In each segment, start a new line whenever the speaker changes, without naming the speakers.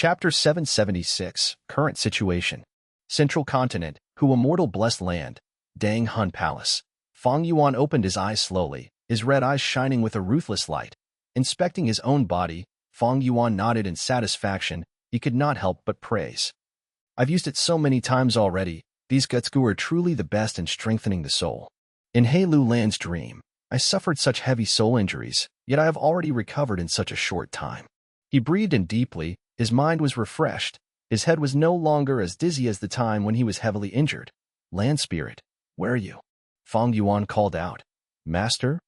Chapter 776, Current Situation. Central Continent, Hu Immortal Blessed Land, Dang Hun Palace. Fang Yuan opened his eyes slowly, his red eyes shining with a ruthless light. Inspecting his own body, Fang Yuan nodded in satisfaction. He could not help but praise. I've used it so many times already. These gutsgu are truly the best in strengthening the soul. In He Lu Land's dream, I suffered such heavy soul injuries, yet I have already recovered in such a short time. He breathed in deeply. His mind was refreshed. His head was no longer as dizzy as the time when he was heavily injured. Land Spirit, where are you? Fang Yuan called out. Master,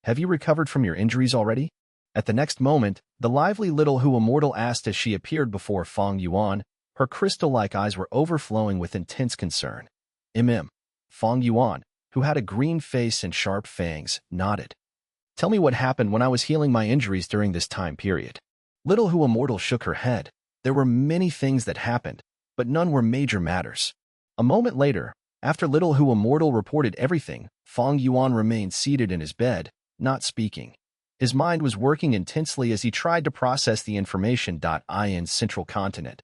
have you recovered from your injuries already? At the next moment, the lively little Hu Immortal asked as she appeared before Fang Yuan. Her crystal-like eyes were overflowing with intense concern. Fang Yuan, who had a green face and sharp fangs, nodded. Tell me what happened when I was healing my injuries during this time period. Little Hu Immortal shook her head. There were many things that happened, but none were major matters. A moment later, after Little Hu Immortal reported everything, Fang Yuan remained seated in his bed, not speaking. His mind was working intensely as he tried to process the information. In Central Continent,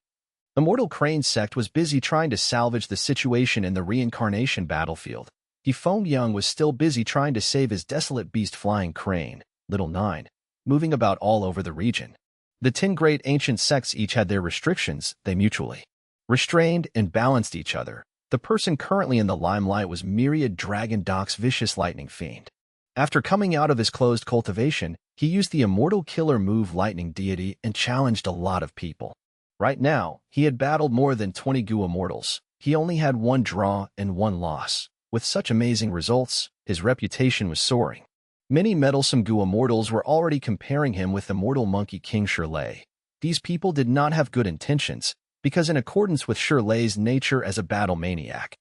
Immortal Crane sect was busy trying to salvage the situation in the reincarnation battlefield. Feng Yuan was still busy trying to save his desolate beast flying crane, Little Nine, moving about all over the region. The 10 great ancient sects each had their restrictions. They mutually restrained and balanced each other. The person currently in the limelight was Myriad Dragon Doc's vicious lightning fiend. After coming out of his closed cultivation, he used the immortal killer move Lightning Deity and challenged a lot of people. Right now, he had battled more than 20 Gu Immortals. He only had 1 draw and 1 loss. With such amazing results, his reputation was soaring. Many meddlesome Gu Immortals were already comparing him with Immortal Monkey King Shirley. These people did not have good intentions, because in accordance with Shirley's nature as a battle maniac,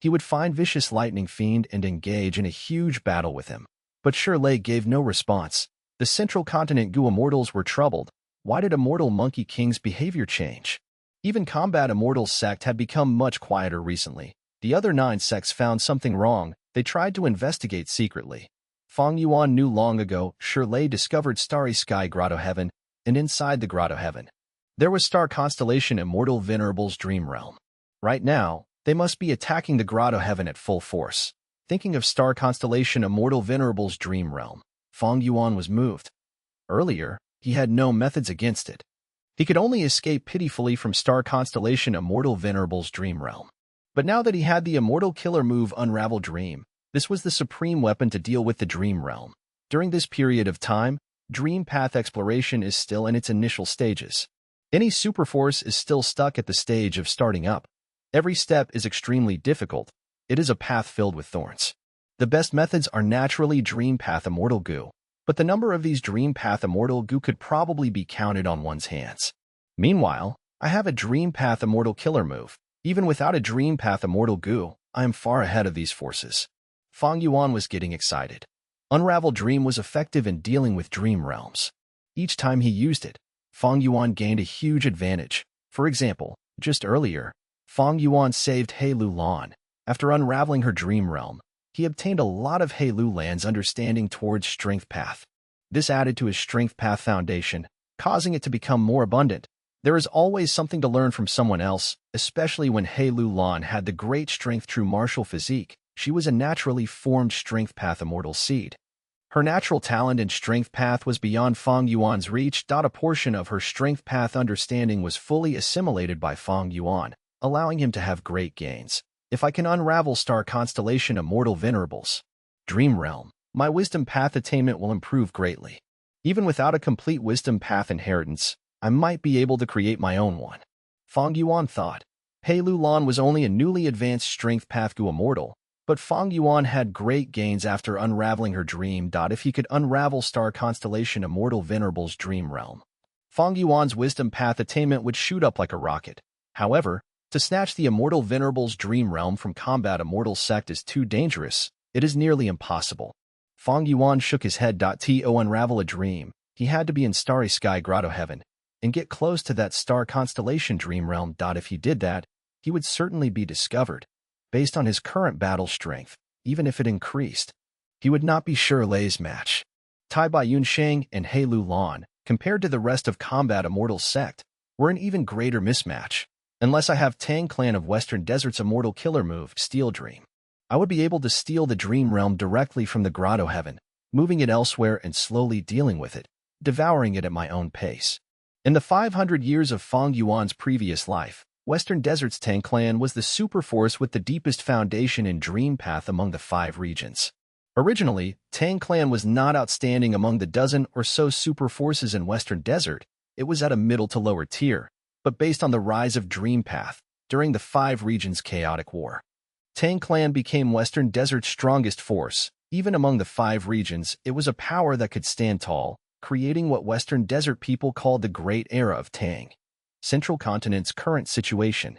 he would find vicious lightning fiend and engage in a huge battle with him. But Shirley gave no response. The Central Continent Gu Immortals were troubled. Why did Immortal Monkey King's behavior change? Even Combat Immortals sect had become much quieter recently. The other 9 sects found something wrong. They tried to investigate secretly. Fang Yuan knew long ago Shirley discovered Starry Sky Grotto Heaven, and inside the Grotto Heaven, there was Star Constellation Immortal Venerable's Dream Realm. Right now, they must be attacking the Grotto Heaven at full force. Thinking of Star Constellation Immortal Venerable's Dream Realm, Fang Yuan was moved. Earlier, he had no methods against it. He could only escape pitifully from Star Constellation Immortal Venerable's Dream Realm. But now that he had the immortal killer move Unravel Dream, this was the supreme weapon to deal with the Dream Realm. During this period of time, Dream Path exploration is still in its initial stages. Any superforce is still stuck at the stage of starting up. Every step is extremely difficult. It is a path filled with thorns. The best methods are naturally Dream Path Immortal Gu, but the number of these Dream Path Immortal Gu could probably be counted on one's hands. Meanwhile, I have a Dream Path Immortal Killer move. Even without a Dream Path Immortal Gu, I am far ahead of these forces. Fang Yuan was getting excited. Unravel Dream was effective in dealing with dream realms. Each time he used it, Fang Yuan gained a huge advantage. For example, just earlier, Fang Yuan saved He Lu Lan. After unraveling her dream realm, he obtained a lot of He Lu Lan's understanding towards Strength Path. This added to his Strength Path foundation, causing it to become more abundant. There is always something to learn from someone else, especially when He Lu Lan had the great strength true martial physique. She was a naturally formed Strength Path Immortal Seed. Her natural talent in Strength Path was beyond Fang Yuan's reach. A portion of her Strength Path understanding was fully assimilated by Fang Yuan, allowing him to have great gains. If I can unravel Star Constellation Immortal Venerables Dream Realm, my Wisdom Path attainment will improve greatly. Even without a complete Wisdom Path inheritance, I might be able to create my own one. Fang Yuan thought. He Lu Lan was only a newly advanced Strength Path Gu Immortal, but Fang Yuan had great gains after unraveling her dream. If he could unravel Star Constellation Immortal Venerable's Dream Realm, Fang Yuan's Wisdom Path attainment would shoot up like a rocket. However, to snatch the Immortal Venerable's Dream Realm from Combat Immortal sect is too dangerous. It is nearly impossible. Fang Yuan shook his head. To unravel a dream, he had to be in Starry Sky Grotto Heaven and get close to that Star Constellation Dream Realm. If he did that, he would certainly be discovered. Based on his current battle strength, even if it increased, he would not be Shirley's match. Tai Bai Yunsheng and He Lu Lan, compared to the rest of Combat Immortal sect, were an even greater mismatch. Unless I have Tang Clan of Western Desert's immortal killer move, Steal Dream, I would be able to steal the dream realm directly from the grotto heaven, moving it elsewhere and slowly dealing with it, devouring it at my own pace. In the 500 years of Fang Yuan's previous life, Western Desert's Tang Clan was the superforce with the deepest foundation in Dream Path among the 5 regions. Originally, Tang Clan was not outstanding among the dozen or so superforces in Western Desert. It was at a middle to lower tier, but based on the rise of Dream Path during the 5 regions' chaotic war, Tang Clan became Western Desert's strongest force. Even among the 5 regions, it was a power that could stand tall, creating what Western Desert people called the Great Era of Tang. Central Continent's current situation,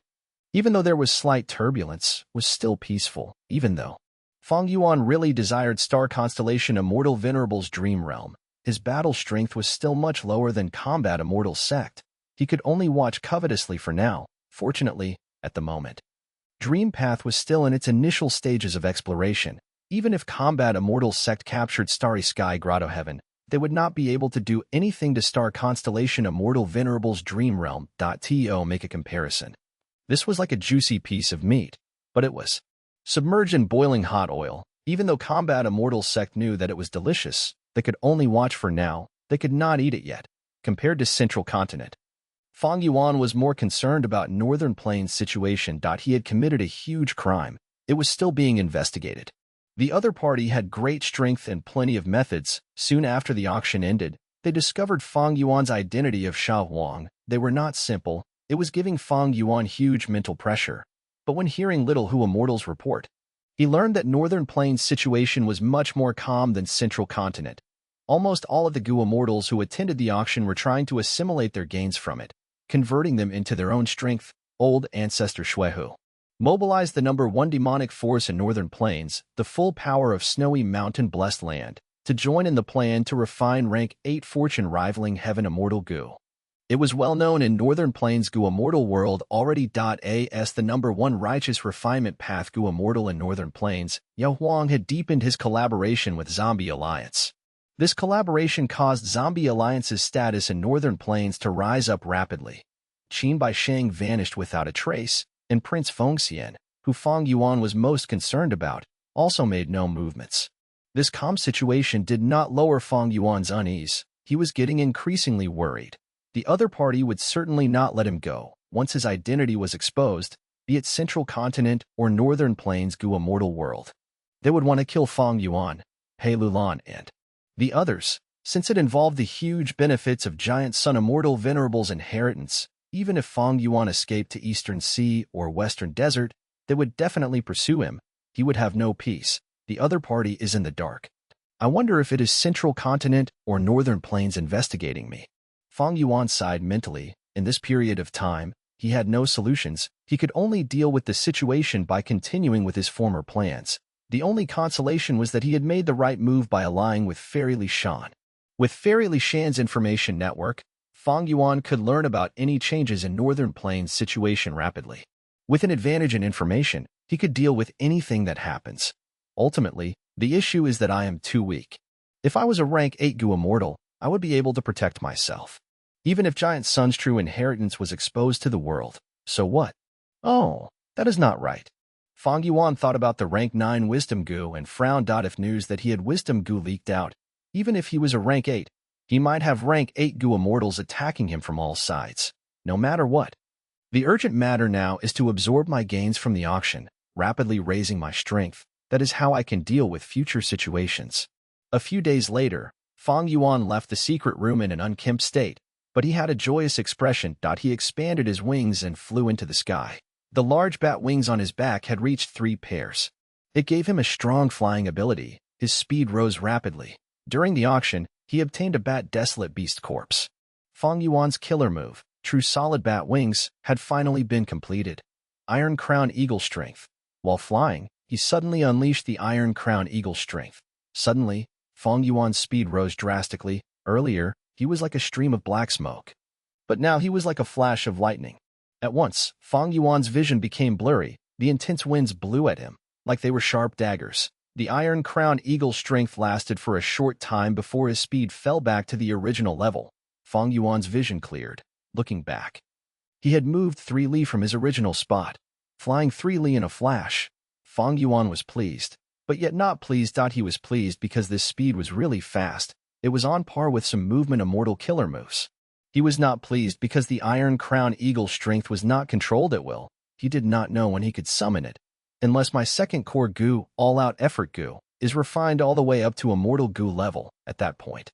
even though there was slight turbulence, was still peaceful, even though Fang Yuan really desired star constellation Immortal Venerable's dream realm. His battle strength was still much lower than combat Immortal sect. He could only watch covetously for now, fortunately, at the moment. Dream Path was still in its initial stages of exploration. Even if combat Immortal sect captured Starry Sky Grotto Heaven, they would not be able to do anything to star constellation Immortal Venerable's dream realm. To make a comparison, this was like a juicy piece of meat, but it was submerged in boiling hot oil. Even though combat Immortal sect knew that it was delicious, they could only watch for now. They could not eat it yet. Compared to Central Continent, Fang Yuan was more concerned about Northern Plains' situation. He had committed a huge crime. It was still being investigated. The other party had great strength and plenty of methods. Soon after the auction ended, they discovered Fang Yuan's identity of Xiao Huang. They were not simple. It was giving Fang Yuan huge mental pressure. But when hearing Little Who Immortals report, he learned that Northern Plains' situation was much more calm than Central Continent. Almost all of the Gu Immortals who attended the auction were trying to assimilate their gains from it, converting them into their own strength. Old Ancestor Shuehu mobilized the #1 demonic force in Northern Plains, the full power of snowy mountain-blessed land, to join in the plan to refine rank 8 fortune rivaling Heaven Immortal Gu. It was well known in Northern Plains Gu Immortal world already. As the #1 righteous refinement path Gu Immortal in Northern Plains, Yao Huang had deepened his collaboration with Zombie Alliance. This collaboration caused Zombie Alliance's status in Northern Plains to rise up rapidly. Qin Bai Shang vanished without a trace, and Prince Fengxian, who Fang Yuan was most concerned about, also made no movements. This calm situation did not lower Fang Yuan's unease. He was getting increasingly worried. The other party would certainly not let him go once his identity was exposed, be it Central Continent or Northern Plains Gu Immortal world. They would want to kill Fang Yuan, He Lulan, and the others, since it involved the huge benefits of Giant Sun Immortal Venerable's inheritance. Even if Fang Yuan escaped to Eastern Sea or Western Desert, they would definitely pursue him. He would have no peace. The other party is in the dark. I wonder if it is Central Continent or Northern Plains investigating me. Fang Yuan sighed mentally. In this period of time, he had no solutions. He could only deal with the situation by continuing with his former plans. The only consolation was that he had made the right move by allying with Fairy Li Shan. With Fairy Li Shan's information network, Fang Yuan could learn about any changes in Northern Plains' situation rapidly. With an advantage in information, he could deal with anything that happens. Ultimately, the issue is that I am too weak. If I was a rank 8 Gu Immortal, I would be able to protect myself. Even if Giant Sun's true inheritance was exposed to the world, so what? Oh, that is not right. Fang Yuan thought about the rank 9 Wisdom Gu and frowned. If news that he had Wisdom Gu leaked out, even if he was a rank 8, he might have rank 8 Gu Immortals attacking him from all sides, no matter what. The urgent matter now is to absorb my gains from the auction, rapidly raising my strength. That is how I can deal with future situations. A few days later, Fang Yuan left the secret room in an unkempt state, but he had a joyous expression. He expanded his wings and flew into the sky. The large bat wings on his back had reached 3 pairs. It gave him a strong flying ability. His speed rose rapidly. During the auction, he obtained a bat desolate beast corpse. Fang Yuan's killer move, True Solid Bat Wings, had finally been completed. Iron Crown Eagle Strength. While flying, he suddenly unleashed the Iron Crown Eagle Strength. Suddenly, Fang Yuan's speed rose drastically. Earlier, he was like a stream of black smoke. But now he was like a flash of lightning. At once, Fang Yuan's vision became blurry. The intense winds blew at him, like they were sharp daggers. The Iron Crown Eagle strength lasted for a short time before his speed fell back to the original level. Fang Yuan's vision cleared. looking back. He had moved 3 li from his original spot, flying 3 li in a flash. Fang Yuan was pleased, but yet not pleased. He was pleased because this speed was really fast. It was on par with some movement immortal killer moves. He was not pleased because the Iron Crown Eagle strength was not controlled at will. He did not know when he could summon it. Unless my second core goo, all-out effort goo, is refined all the way up to immortal goo level, at that point,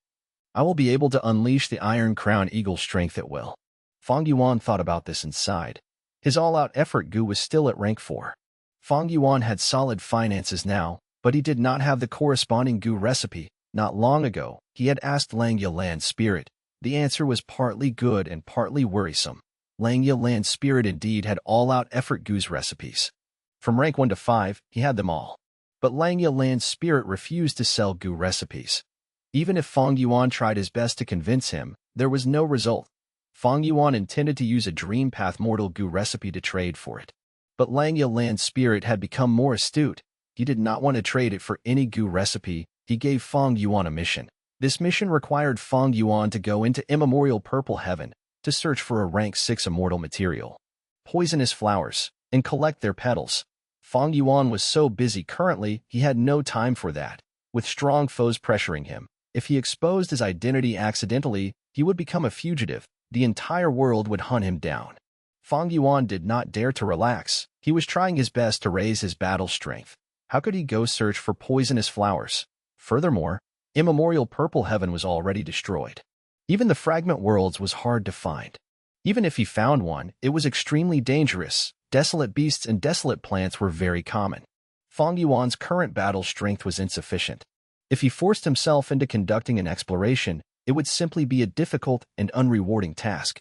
I will be able to unleash the Iron Crown Eagle strength at will. Fang Yuan thought about this and sighed. His all-out effort goo was still at rank 4. Fang Yuan had solid finances now, but he did not have the corresponding goo recipe. Not long ago, he had asked Langya Land Spirit. The answer was partly good and partly worrisome. Langya Land Spirit indeed had all-out effort goo's recipes. From rank 1 to 5, he had them all. But Langya Land Spirit refused to sell goo recipes. Even if Fang Yuan tried his best to convince him, there was no result. Fang Yuan intended to use a Dream Path Mortal goo recipe to trade for it. But Langya Land Spirit had become more astute. He did not want to trade it for any goo recipe. He gave Fang Yuan a mission. This mission required Fang Yuan to go into immemorial Purple Heaven to search for a rank 6 immortal material, poisonous flowers, and collect their petals. Fang Yuan was so busy currently, he had no time for that. With strong foes pressuring him, if he exposed his identity accidentally, he would become a fugitive. The entire world would hunt him down. Fang Yuan did not dare to relax. He was trying his best to raise his battle strength. How could he go search for poisonous flowers? Furthermore, immemorial Purple Heaven was already destroyed. Even the fragment worlds was hard to find. Even if he found one, it was extremely dangerous. Desolate beasts and desolate plants were very common. Fang Yuan's current battle strength was insufficient. If he forced himself into conducting an exploration, it would simply be a difficult and unrewarding task.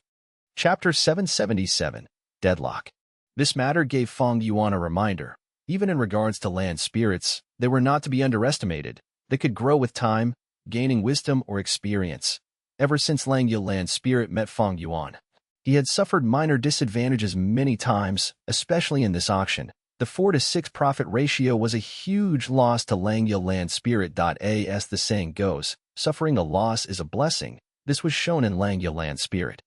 Chapter 777, Deadlock. This matter gave Fang Yuan a reminder. Even in regards to land spirits, they were not to be underestimated. They could grow with time, gaining wisdom or experience. Ever since Langya Land Spirit met Fang Yuan, he had suffered minor disadvantages many times, especially in this auction. The 4 to 6 profit ratio was a huge loss to Langya Land Spirit. As the saying goes, suffering a loss is a blessing. This was shown in Langya Land Spirit.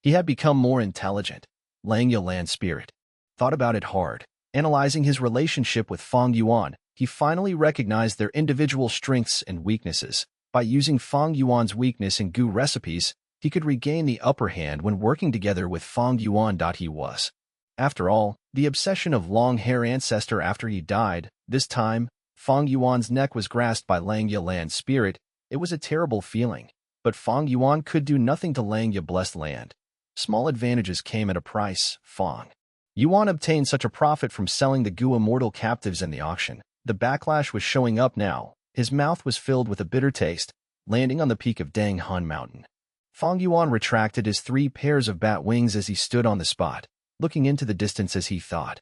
He had become more intelligent. Langya Land Spirit thought about it hard. Analyzing his relationship with Fang Yuan, he finally recognized their individual strengths and weaknesses. By using Fang Yuan's weakness in goo recipes, he could regain the upper hand when working together with Fang Yuan. He was, after all, the obsession of long-hair ancestor after he died. This time, Fang Yuan's neck was grasped by Langya Land Spirit. It was a terrible feeling. But Fang Yuan could do nothing to Langya Blessed Land. Small advantages came at a price. Fang Yuan obtained such a profit from selling the goo immortal captives in the auction. The backlash was showing up now. His mouth was filled with a bitter taste, landing on the peak of Dang Hun Mountain. Fang Yuan retracted his 3 pairs of bat wings as he stood on the spot, looking into the distance as he thought.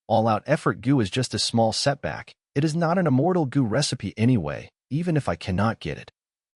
All-out effort goo is just a small setback. It is not an immortal goo recipe anyway, even if I cannot get it.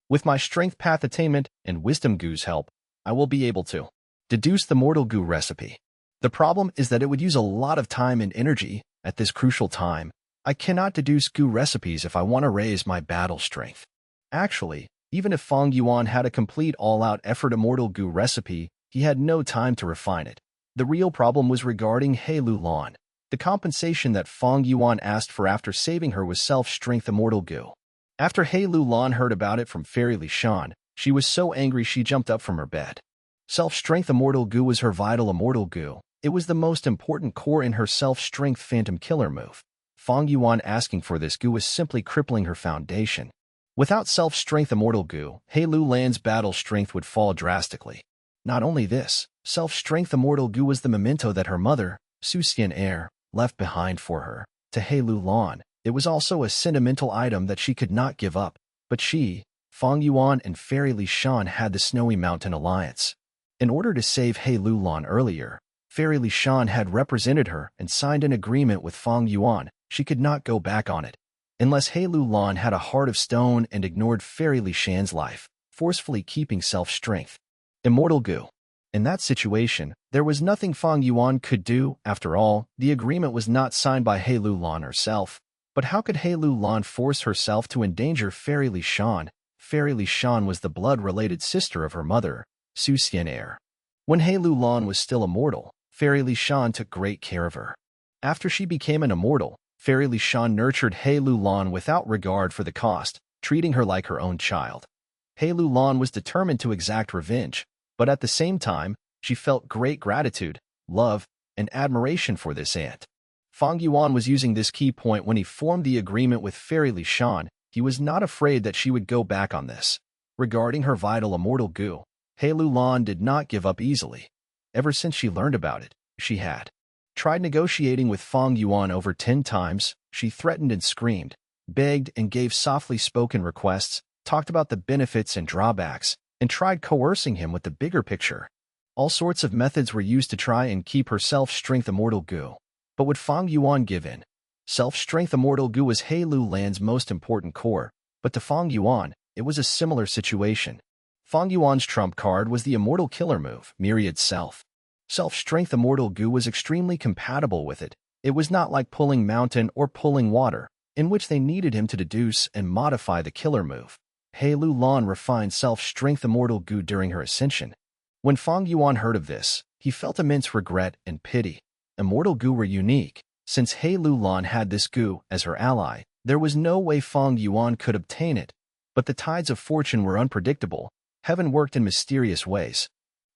With my strength path attainment and wisdom goo's help, I will be able to deduce the mortal goo recipe. The problem is that it would use a lot of time and energy. At this crucial time, I cannot deduce goo recipes if I want to raise my battle strength. Actually, even if Fang Yuan had a complete all-out effort immortal goo recipe, he had no time to refine it. The real problem was regarding He Lu Lan. The compensation that Fang Yuan asked for after saving her was self-strength immortal goo. After He Lu Lan heard about it from Fairy Li Shan, she was so angry she jumped up from her bed. Self-strength immortal goo was her vital immortal goo. It was the most important core in her self-strength phantom killer move. Fang Yuan asking for this goo was simply crippling her foundation. Without self-strength immortal goo, He Lu Lan's battle strength would fall drastically. Not only this, self-strength immortal goo was the memento that her mother, Su Xian Heir, left behind for her. To He Lu Lan, it was also a sentimental item that she could not give up. But she, Fang Yuan and Fairy Li Shan had the Snowy Mountain Alliance. In order to save He Lu Lan earlier, Fairy Li Shan had represented her and signed an agreement with Fang Yuan. She could not go back on it. Unless He Lu Lan had a heart of stone and ignored Fairy Li Shan's life, forcefully keeping self-strength. Immortal goo. In that situation, there was nothing Fang Yuan could do. After all, the agreement was not signed by He Lu Lan herself. But how could He Lu Lan force herself to endanger Fairy Li Shan? Fairy Li Shan was the blood-related sister of her mother, Su Xian Heir. When He Lu Lan was still immortal, Fairy Li Shan took great care of her. After she became an immortal, Fairy Li Shan nurtured He Lu Lan without regard for the cost, treating her like her own child. He Lu Lan was determined to exact revenge, but at the same time, she felt great gratitude, love, and admiration for this aunt. Fang Yuan was using this key point when he formed the agreement with Fairy Li Shan. He was not afraid that she would go back on this. Regarding her vital immortal goo, He Lu Lan did not give up easily. Ever since she learned about it, she had tried negotiating with Fang Yuan over 10 times. She threatened and screamed, begged and gave softly spoken requests, talked about the benefits and drawbacks, and tried coercing him with the bigger picture. All sorts of methods were used to try and keep her self-strength immortal goo. But would Fang Yuan give in? Self-strength immortal goo was He Lu Lan's most important core, but to Fang Yuan, it was a similar situation. Fang Yuan's trump card was the immortal killer move, Myriad Self. Self-strength immortal goo was extremely compatible with it. It was not like pulling mountain or pulling water, in which they needed him to deduce and modify the killer move. He Lu Lan refined self-strength immortal goo during her ascension. When Fang Yuan heard of this, he felt immense regret and pity. Immortal goo were unique. Since He Lu Lan had this goo as her ally, there was no way Fang Yuan could obtain it. But the tides of fortune were unpredictable. Heaven worked in mysterious ways.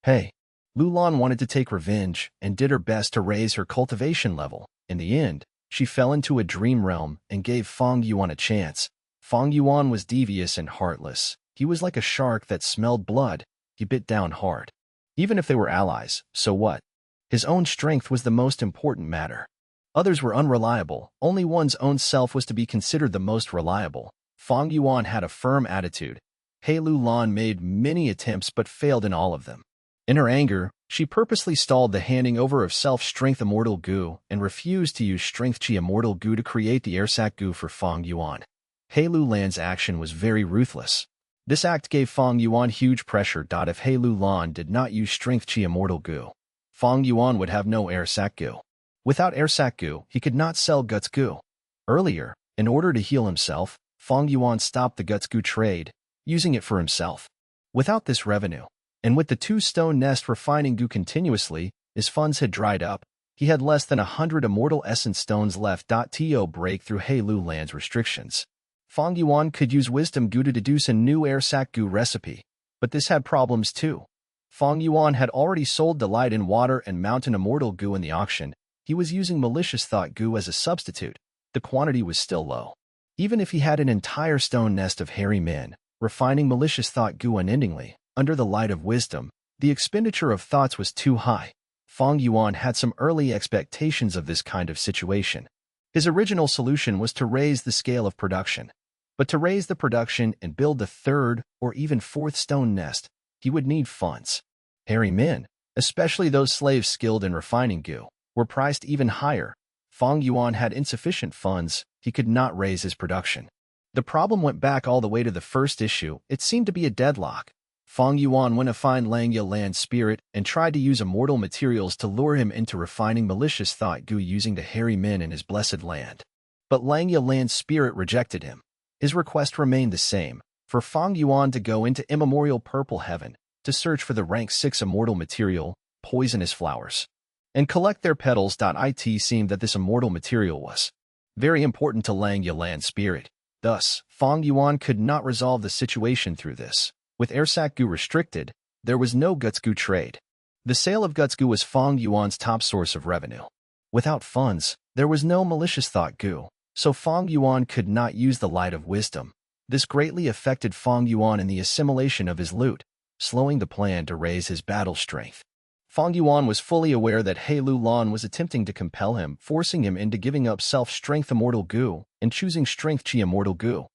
He Lu Lan wanted to take revenge and did her best to raise her cultivation level. In the end, she fell into a dream realm and gave Fang Yuan a chance. Fang Yuan was devious and heartless. He was like a shark that smelled blood. He bit down hard. Even if they were allies, so what? His own strength was the most important matter. Others were unreliable. Only one's own self was to be considered the most reliable. Fang Yuan had a firm attitude. He Lu Lan made many attempts but failed in all of them. In her anger, she purposely stalled the handing over of self-strength immortal goo and refused to use strength chi immortal goo to create the airsac goo for Fang Yuan. He Lu Lan's action was very ruthless. This act gave Fang Yuan huge pressure. If He Lu Lan did not use strength chi immortal goo, Fang Yuan would have no airsac goo. Without airsac goo, he could not sell guts goo. Earlier, in order to heal himself, Fang Yuan stopped the guts goo trade, using it for himself. Without this revenue, and with the 2-stone nest refining goo continuously, his funds had dried up. He had less than 100 immortal essence stones left. To break through He Lu Lan's restrictions, Fang Yuan could use wisdom goo to deduce a new airsac goo recipe, but this had problems too. Fang Yuan had already sold the light in water and mountain immortal goo in the auction. He was using malicious thought goo as a substitute. The quantity was still low. Even if he had an entire stone nest of hairy men, refining malicious thought goo unendingly, under the light of wisdom, the expenditure of thoughts was too high. Fang Yuan had some early expectations of this kind of situation. His original solution was to raise the scale of production. But to raise the production and build the 3rd or even 4th stone nest, he would need funds. Hairy men, especially those slaves skilled in refining goo, were priced even higher. Fang Yuan had insufficient funds. He could not raise his production. The problem went back all the way to the first issue. It seemed to be a deadlock. Fang Yuan went to find Langya Lan's spirit and tried to use immortal materials to lure him into refining malicious thought goo using the hairy men in his blessed land. But Langya Lan's spirit rejected him. His request remained the same, for Fang Yuan to go into immemorial purple heaven to search for the rank 6 immortal material, poisonous flowers, and collect their petals. It seemed that this immortal material was very important to Langya Lan's spirit. Thus, Fang Yuan could not resolve the situation through this. With airsac goo restricted, there was no guts goo trade. The sale of guts goo was Fang Yuan's top source of revenue. Without funds, there was no malicious thought goo, so Fang Yuan could not use the light of wisdom. This greatly affected Fang Yuan in the assimilation of his loot, slowing the plan to raise his battle strength. Fang Yuan was fully aware that He Lu Lan was attempting to compel him, forcing him into giving up self-strength immortal goo and choosing strength chi immortal goo.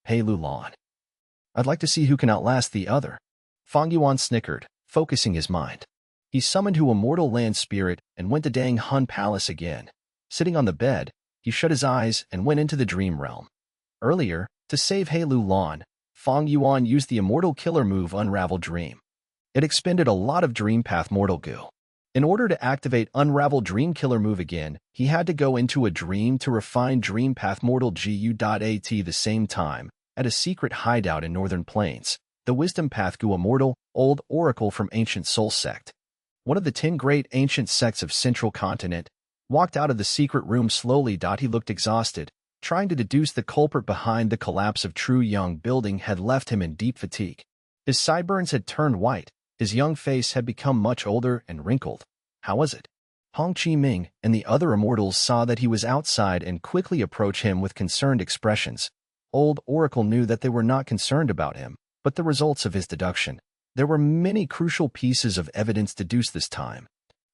He Lu Lan. I'd like to see who can outlast the other. Fang Yuan snickered, focusing his mind. He summoned Hu immortal land spirit and went to Dang Hun Palace again. Sitting on the bed, he shut his eyes and went into the dream realm. Earlier, to save He Lu Lan, Fang Yuan used the immortal killer move Unravel Dream. It expended a lot of dream path mortal goo. In order to activate Unravel Dream killer move again, he had to go into a dream to refine dream path mortal gu. At the same time, at a secret hideout in northern plains. the wisdom path Gu immortal, old oracle from ancient soul sect. One of the 10 great ancient sects of central continent, walked out of the secret room slowly. He looked exhausted, trying to deduce the culprit behind the collapse of True Young building had left him in deep fatigue. His sideburns had turned white, his young face had become much older and wrinkled. How was it? Hong Chi Ming and the other immortals saw that he was outside and quickly approached him with concerned expressions. Old Oracle knew that they were not concerned about him, but the results of his deduction. There were many crucial pieces of evidence deduced this time,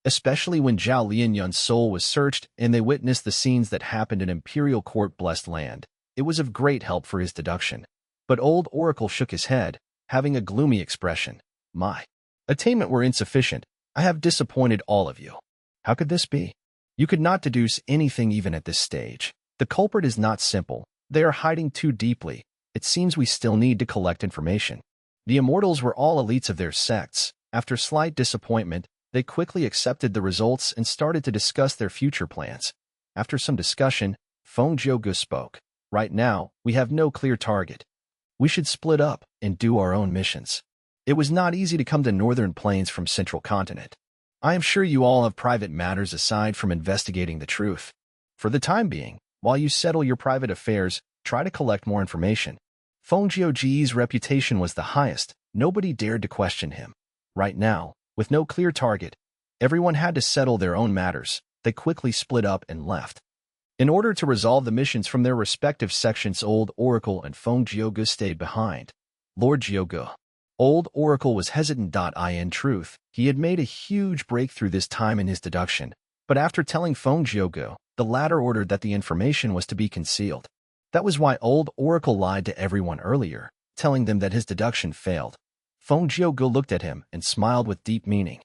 especially when Zhao Lianyun's soul was searched and they witnessed the scenes that happened in Imperial Court Blessed Land. It was of great help for his deduction. But Old Oracle shook his head, having a gloomy expression. My attainment were insufficient. I have disappointed all of you. How could this be? You could not deduce anything even at this stage. The culprit is not simple. They are hiding too deeply. It seems we still need to collect information. The immortals were all elites of their sects. After slight disappointment, they quickly accepted the results and started to discuss their future plans. After some discussion, Feng Yuan spoke. Right now, we have no clear target. We should split up and do our own missions. It was not easy to come to Northern Plains from Central Continent. I am sure you all have private matters aside from investigating the truth. For the time being, while you settle your private affairs, try to collect more information. Feng Jiuji's reputation was the highest. Nobody dared to question him. Right now, with no clear target, everyone had to settle their own matters. They quickly split up and left. In order to resolve the missions from their respective sections, Old Oracle and Feng Jiugu stayed behind. Lord Jiugu. Old Oracle was hesitant. In truth, he had made a huge breakthrough this time in his deduction, but after telling Feng Jiugu, the latter ordered that the information was to be concealed. That was why Old Oracle lied to everyone earlier, telling them that his deduction failed. Feng Jiugu looked at him and smiled with deep meaning.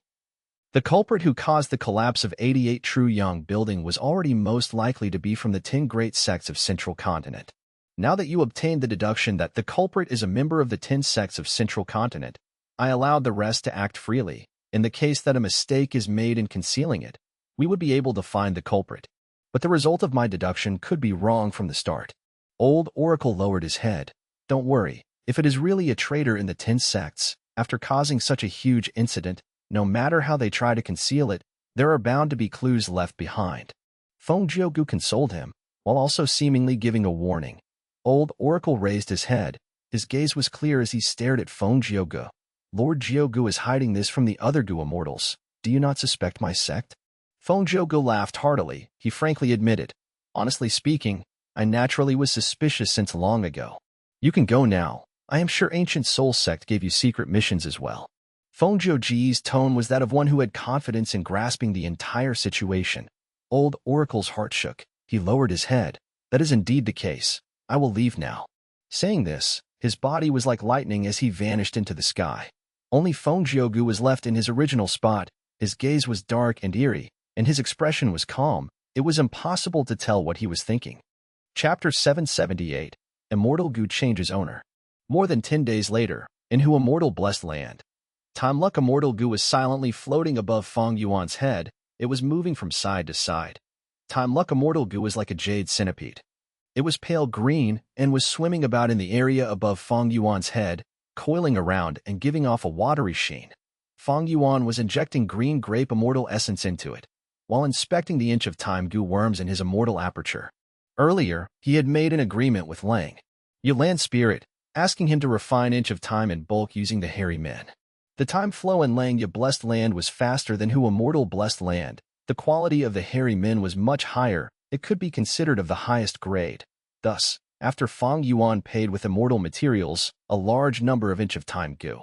The culprit who caused the collapse of 88 True Young building was already most likely to be from the 10 great sects of Central Continent. Now that you obtained the deduction that the culprit is a member of the 10 sects of Central Continent, I allowed the rest to act freely. In the case that a mistake is made in concealing it, we would be able to find the culprit. But the result of my deduction could be wrong from the start. Old Oracle lowered his head. Don't worry, if it is really a traitor in the 10 sects, after causing such a huge incident, no matter how they try to conceal it, there are bound to be clues left behind. Feng Jiugu consoled him, while also seemingly giving a warning. Old Oracle raised his head. His gaze was clear as he stared at Feng Jiugu. Lord Jiugu is hiding this from the other Gu immortals. Do you not suspect my sect? Feng Jiugu laughed heartily. He frankly admitted, honestly speaking, I naturally was suspicious since long ago. You can go now. I am sure Ancient Soul Sect gave you secret missions as well. Feng Jiuji's tone was that of one who had confidence in grasping the entire situation. Old Oracle's heart shook. He lowered his head. That is indeed the case. I will leave now. Saying this, his body was like lightning as he vanished into the sky. Only Feng Jiugu was left in his original spot. His gaze was dark and eerie, and his expression was calm. It was impossible to tell what he was thinking. Chapter 778. Immortal Gu changes owner. More than 10 days later, in Hu Immortal Blessed Land, Time Luck Immortal Gu was silently floating above Fang Yuan's head. It was moving from side to side. Time Luck Immortal Gu was like a jade centipede. It was pale green and was swimming about in the area above Fang Yuan's head, coiling around and giving off a watery sheen. Fang Yuan was injecting green grape immortal essence into it, while inspecting the inch of time Gu worms in his immortal aperture. Earlier, he had made an agreement with Lang, Yuan Spirit, asking him to refine inch of time in bulk using the hairy men. The time flow in Lang Ya Blessed Land was faster than Hu Immortal Blessed Land. The quality of the hairy men was much higher. It could be considered of the highest grade. Thus, after Fang Yuan paid with immortal materials, a large number of inch of time Gu,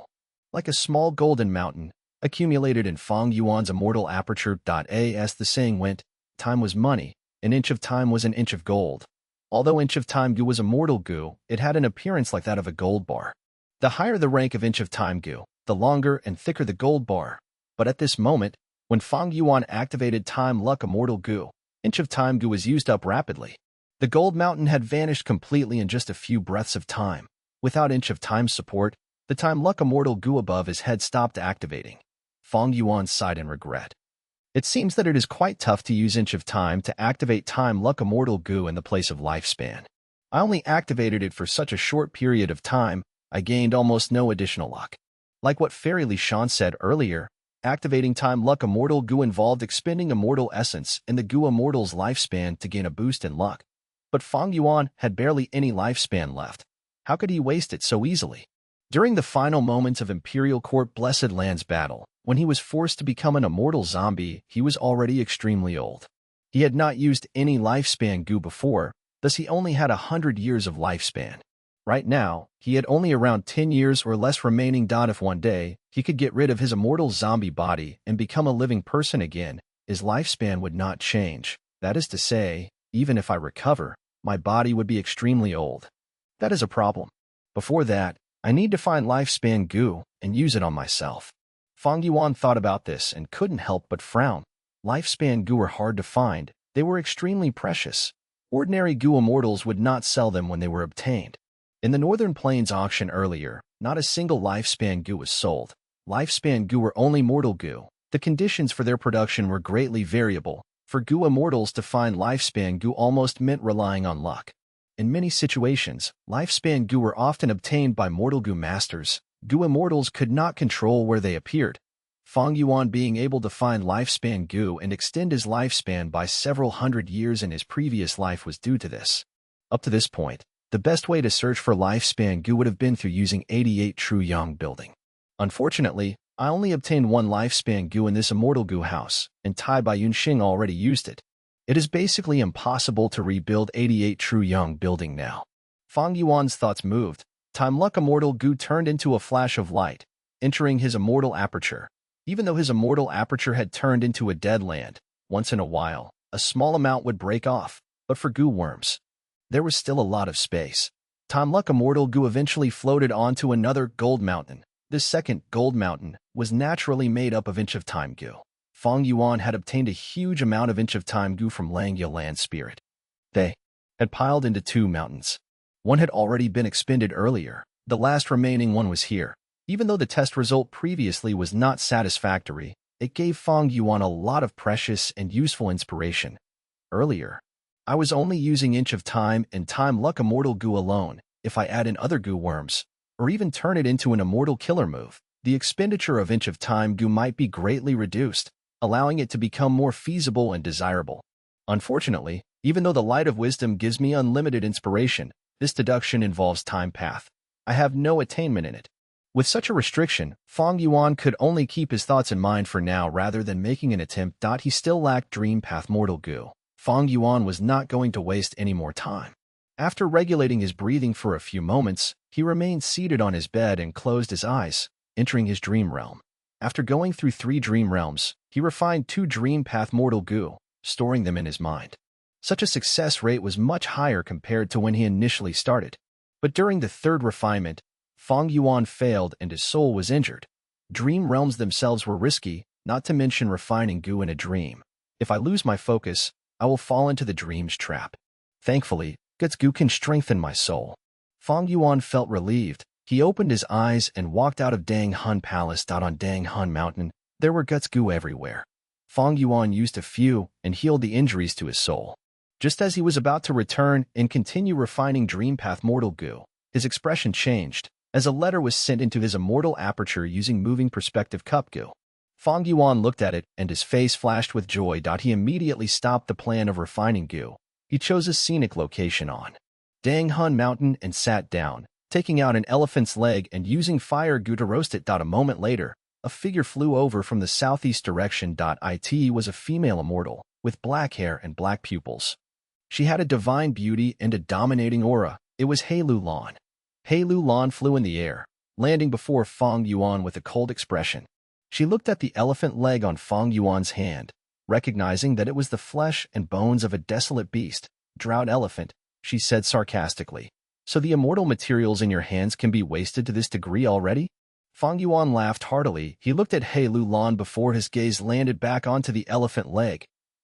like a small golden mountain, accumulated in Fang Yuan's immortal aperture. As the saying went, time was money, an inch of time was an inch of gold. Although inch of time Gu was immortal Gu, it had an appearance like that of a gold bar. The higher the rank of inch of time Gu, the longer and thicker the gold bar. But at this moment, when Fang Yuan activated Time Luck Immortal Gu, inch of time Gu was used up rapidly. The gold mountain had vanished completely in just a few breaths of time. Without inch of time support, the Time Luck Immortal Gu above his head stopped activating. Fang Yuan sighed in regret. It seems that it is quite tough to use inch of time to activate Time Luck Immortal Gu in the place of lifespan. I only activated it for such a short period of time, I gained almost no additional luck. Like what Fairy Li Shan said earlier, activating Time Luck Immortal Goo involved expending immortal essence in the Goo Immortal's lifespan to gain a boost in luck. But Fang Yuan had barely any lifespan left. How could he waste it so easily? During the final moments of Imperial Court Blessed Lands battle, when he was forced to become an immortal zombie, he was already extremely old. He had not used any lifespan goo before, thus he only had 100 years of lifespan. Right now, he had only around 10 years or less remaining. If one day, he could get rid of his immortal zombie body and become a living person again, his lifespan would not change. That is to say, even if I recover, my body would be extremely old. That is a problem. Before that, I need to find lifespan goo and use it on myself. Fang Yuan thought about this and couldn't help but frown. Lifespan goo were hard to find. They were extremely precious. Ordinary goo immortals would not sell them when they were obtained. In the Northern Plains auction earlier, not a single lifespan goo was sold. Lifespan goo were only mortal goo. The conditions for their production were greatly variable. For goo immortals to find lifespan goo almost meant relying on luck. In many situations, lifespan goo were often obtained by mortal goo masters. Goo immortals could not control where they appeared. Fang Yuan being able to find lifespan goo and extend his lifespan by several hundred years in his previous life was due to this. Up to this point, the best way to search for lifespan goo would have been through using 88 True Yang building. Unfortunately, I only obtained one lifespan goo in this immortal goo house, and Tai Bai Yunxing already used it. It is basically impossible to rebuild 88 True Yang building now. Fang Yuan's thoughts moved. Time Luck Immortal Goo turned into a flash of light, entering his immortal aperture. Even though his immortal aperture had turned into a dead land, once in a while, a small amount would break off, but for goo worms, there was still a lot of space. Time Luck Immortal Goo eventually floated onto another gold mountain. This second gold mountain was naturally made up of Inch of Time Goo. Fang Yuan had obtained a huge amount of Inch of Time Goo from Langya Land Spirit. They had piled into two mountains. One had already been expended earlier. The last remaining one was here. Even though the test result previously was not satisfactory, it gave Fang Yuan a lot of precious and useful inspiration. Earlier, I was only using Inch of Time and Time Luck Immortal Goo alone. If I add in other goo worms, or even turn it into an immortal killer move, the expenditure of Inch of Time Goo might be greatly reduced, allowing it to become more feasible and desirable. Unfortunately, even though the Light of Wisdom gives me unlimited inspiration, this deduction involves time path. I have no attainment in it. With such a restriction, Fang Yuan could only keep his thoughts in mind for now rather than making an attempt. He still lacked Dream Path Mortal Goo. Fang Yuan was not going to waste any more time. After regulating his breathing for a few moments, he remained seated on his bed and closed his eyes, entering his dream realm. After going through 3 dream realms, he refined 2 Dream Path Mortal Goo, storing them in his mind. Such a success rate was much higher compared to when he initially started. But during the 3rd refinement, Fang Yuan failed and his soul was injured. Dream realms themselves were risky, not to mention refining goo in a dream. If I lose my focus, I will fall into the dream's trap. Thankfully, Guts Goo can strengthen my soul. Fang Yuan felt relieved. He opened his eyes and walked out of Dang Hun Palace. On Dang Hun Mountain, there were Guts Goo everywhere. Fang Yuan used a few and healed the injuries to his soul. Just as he was about to return and continue refining Dream Path Mortal Goo, his expression changed, as a letter was sent into his immortal aperture using Moving Perspective Cup Goo. Fang Yuan looked at it and his face flashed with joy. He immediately stopped the plan of refining goo. He chose a scenic location on Dang Hun Mountain and sat down, taking out an elephant's leg and using fire goo to roast it. A moment later, a figure flew over from the southeast direction. It was a female immortal, with black hair and black pupils. She had a divine beauty and a dominating aura. It was He Lu Lan. He Lu Lan flew in the air, landing before Fang Yuan with a cold expression. She looked at the elephant leg on Fang Yuan's hand, recognizing that it was the flesh and bones of a desolate beast, drowned elephant, she said sarcastically. So the immortal materials in your hands can be wasted to this degree already? Fang Yuan laughed heartily. He looked at He Lu Lan before his gaze landed back onto the elephant leg.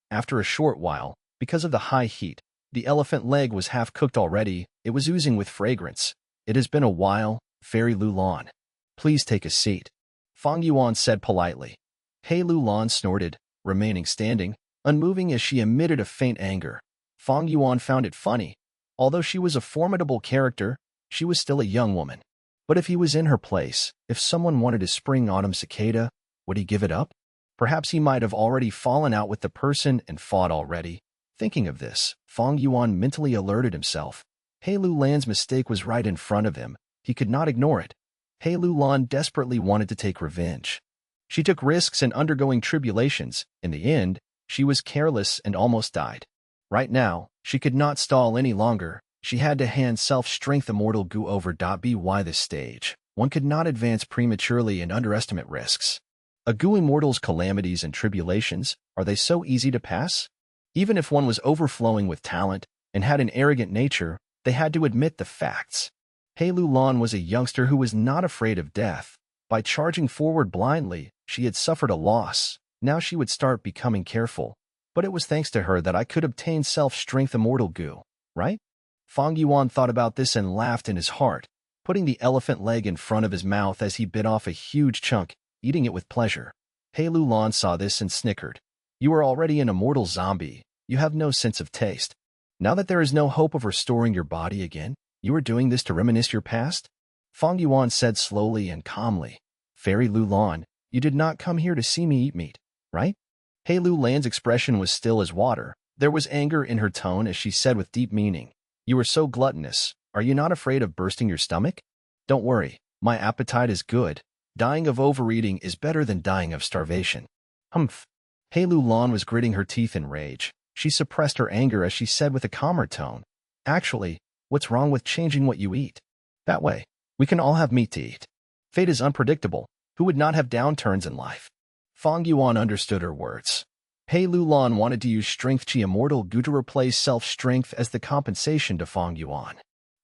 After a short while, because of the high heat, the elephant leg was half-cooked already. It was oozing with fragrance. It has been a while, Fairy Lu Lan. Please take a seat, Fang Yuan said politely. He Lu Lan snorted, remaining standing, unmoving as she emitted a faint anger. Fang Yuan found it funny. Although she was a formidable character, she was still a young woman. But if he was in her place, if someone wanted a spring-autumn cicada, would he give it up? Perhaps he might have already fallen out with the person and fought already. Thinking of this, Fang Yuan mentally alerted himself. He Lu Lan's mistake was right in front of him. He could not ignore it. He Lu Lan desperately wanted to take revenge. She took risks and undergoing tribulations. In the end, she was careless and almost died. Right now, she could not stall any longer. She had to hand self-strength immortal Gu over. By this stage, one could not advance prematurely and underestimate risks. A Gu immortal's calamities and tribulations, are they so easy to pass? Even if one was overflowing with talent and had an arrogant nature, they had to admit the facts. He Lu Lan was a youngster who was not afraid of death. By charging forward blindly, she had suffered a loss. Now she would start becoming careful. But it was thanks to her that I could obtain self-strength immortal Gu, right? Fang Yuan thought about this and laughed in his heart, putting the elephant leg in front of his mouth as he bit off a huge chunk, eating it with pleasure. He Lu Lan saw this and snickered. You are already an immortal zombie. You have no sense of taste. Now that there is no hope of restoring your body again, you are doing this to reminisce your past? Fang Yuan said slowly and calmly. Fairy Lu Lan, you did not come here to see me eat meat, right? He Lu Lan's expression was still as water. There was anger in her tone as she said with deep meaning. You are so gluttonous. Are you not afraid of bursting your stomach? Don't worry. My appetite is good. Dying of overeating is better than dying of starvation. Humph. He Lu Lan was gritting her teeth in rage. She suppressed her anger as she said with a calmer tone. Actually, what's wrong with changing what you eat? That way, we can all have meat to eat. Fate is unpredictable. Who would not have downturns in life? Fang Yuan understood her words. He Lu Lan wanted to use Strength Chi Immortal Gu to replace self-strength as the compensation to Fang Yuan.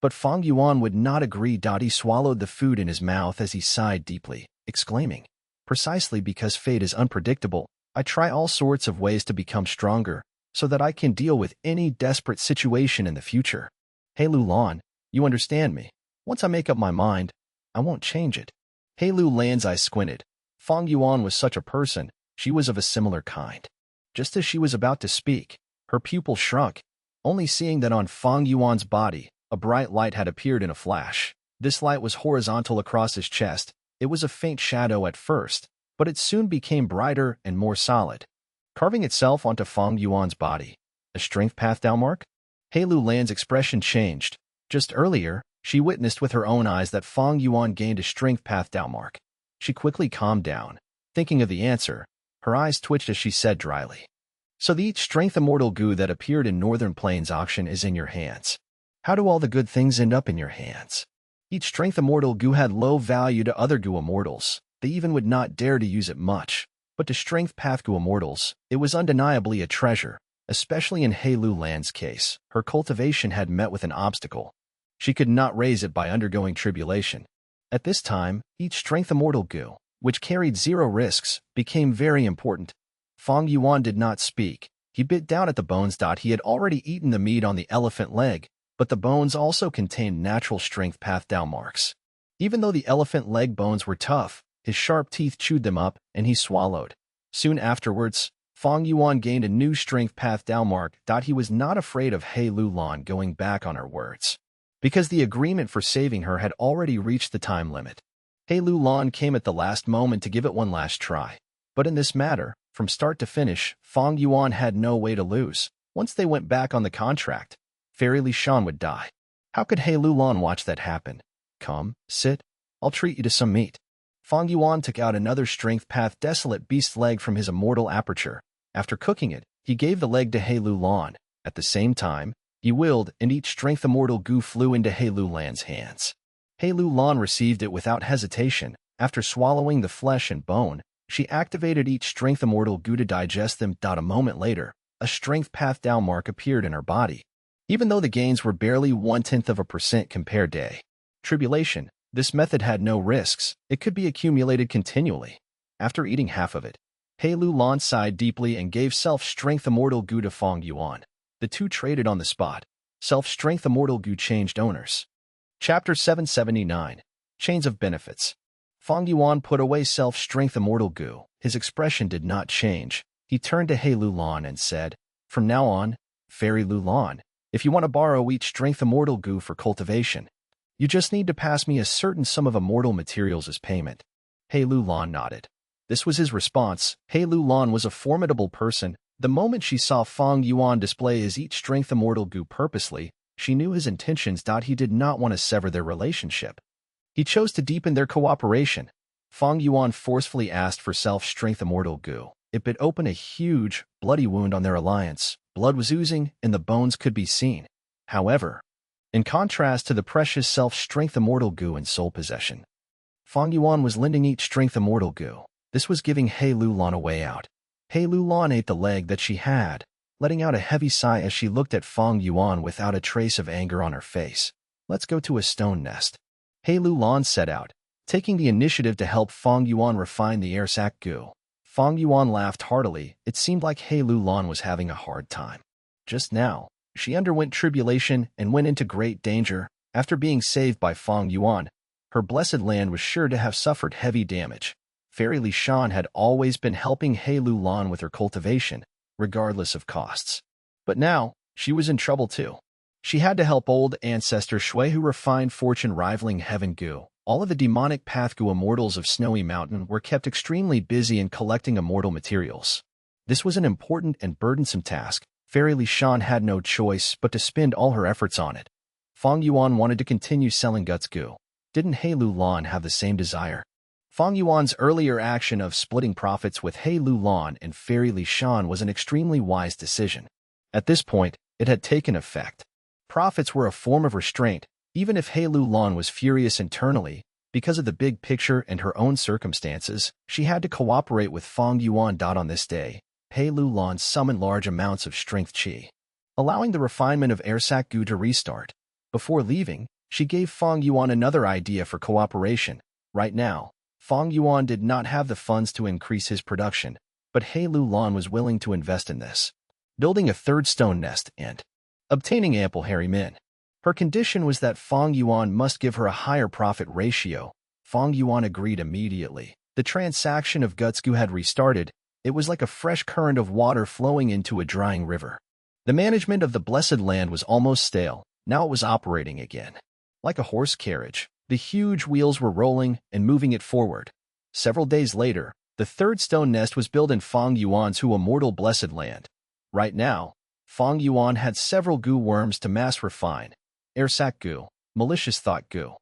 But Fang Yuan would not agree. He swallowed the food in his mouth as he sighed deeply, exclaiming, precisely because fate is unpredictable, I try all sorts of ways to become stronger, so that I can deal with any desperate situation in the future. He Lu Lan, you understand me. Once I make up my mind, I won't change it. He Lu Lan's eyes squinted. Fang Yuan was such a person, she was of a similar kind. Just as she was about to speak, her pupil shrunk, only seeing that on Fang Yuan's body, a bright light had appeared in a flash. This light was horizontal across his chest. It was a faint shadow at first, but it soon became brighter and more solid, carving itself onto Fang Yuan's body. A strength path down mark? He Lu Lan's expression changed. Just earlier, she witnessed with her own eyes that Fang Yuan gained a strength path down mark. She quickly calmed down. Thinking of the answer, her eyes twitched as she said dryly. So the strength immortal Gu that appeared in Northern Plains auction is in your hands. How do all the good things end up in your hands? Each strength immortal Gu had low value to other Gu immortals. They even would not dare to use it much. But to strength path Gu immortals, it was undeniably a treasure, especially in He Lu Lan's case. Her cultivation had met with an obstacle. She could not raise it by undergoing tribulation. At this time, each strength immortal Gu, which carried 0 risks, became very important. Fang Yuan did not speak. He bit down at the bones. He had already eaten the meat on the elephant leg, but the bones also contained natural strength path down marks. Even though the elephant leg bones were tough, his sharp teeth chewed them up, and he swallowed. Soon afterwards, Fang Yuan gained a new strength path down mark. He was not afraid of He Lu Lan going back on her words, because the agreement for saving her had already reached the time limit. He Lu Lan came at the last moment to give it one last try. But in this matter, from start to finish, Fang Yuan had no way to lose. Once they went back on the contract, Fairy Li Shan would die. How could He Lu Lan watch that happen? Come, sit. I'll treat you to some meat. Fang Yuan took out another strength path desolate beast leg from his immortal aperture. After cooking it, he gave the leg to He Lu Lan. At the same time, he willed, and each strength immortal Gu flew into He Lu Lan's hands. He Lu Lan received it without hesitation. After swallowing the flesh and bone, she activated each strength immortal Gu to digest them. A moment later, a strength path down mark appeared in her body. Even though the gains were barely 0.1% compared to tribulation, this method had no risks. It could be accumulated continually. After eating half of it, He Lu Lan sighed deeply and gave self-strength immortal Gu to Fang Yuan. The two traded on the spot. Self-strength immortal Gu changed owners. Chapter 779. Chains of Benefits. Fang Yuan put away self-strength immortal Gu. His expression did not change. He turned to He Lu Lan and said, from now on, Fairy Lu Lan, if you want to borrow each strength immortal Gu for cultivation, You just need to pass me a certain sum of immortal materials as payment. He Lu Lan nodded. This was his response. He Lu Lan was a formidable person. The moment she saw Fang Yuan display his eat strength immortal goo purposely, she knew his intentions. He did not want to sever their relationship. He chose to deepen their cooperation. Fang Yuan forcefully asked for self-strength immortal goo. It bit open a huge, bloody wound on their alliance. Blood was oozing, and the bones could be seen. However, in contrast to the precious self-strength immortal goo in soul possession, Fang Yuan was lending each strength immortal goo. This was giving He Lu Lan a way out. He Lu Lan ate the leg that she had, letting out a heavy sigh as she looked at Fang Yuan without a trace of anger on her face. Let's go to a stone nest. He Lu Lan set out, taking the initiative to help Fang Yuan refine the air sac goo. Fang Yuan laughed heartily. It seemed like He Lu Lan was having a hard time. Just now, she underwent tribulation and went into great danger. After being saved by Fang Yuan, her blessed land was sure to have suffered heavy damage. Fairy Li Shan had always been helping He Lu Lan with her cultivation, regardless of costs. But now, she was in trouble too. She had to help old ancestor Shui who refined fortune rivaling heaven goo. All of the demonic path goo immortals of Snowy Mountain were kept extremely busy in collecting immortal materials. This was an important and burdensome task. Fairy Li Shan had no choice but to spend all her efforts on it. Fang Yuan wanted to continue selling guts goo. Didn't He Lu Lan have the same desire? Fang Yuan's earlier action of splitting profits with He Lu Lan and Fairy Li Shan was an extremely wise decision. At this point, it had taken effect. Profits were a form of restraint, even if He Lu Lan was furious internally. Because of the big picture and her own circumstances, she had to cooperate with Fang Yuan. On this day, He Lu Lan summoned large amounts of strength qi, allowing the refinement of air sac goo to restart. Before leaving, she gave Fang Yuan another idea for cooperation. Right now, Fang Yuan did not have the funds to increase his production, but He Lu Lan was willing to invest in this, building a third stone nest and obtaining ample hairy men. Her condition was that Fang Yuan must give her a higher profit ratio. Fang Yuan agreed immediately. The transaction of guts goo had restarted. It was like a fresh current of water flowing into a drying river. The management of the blessed land was almost stale. Now it was operating again. Like a horse carriage, the huge wheels were rolling and moving it forward. Several days later, the third stone nest was built in Fang Yuan's immortal blessed land. Right now, Fang Yuan had several goo worms to mass refine. Air sac goo, malicious thought goo,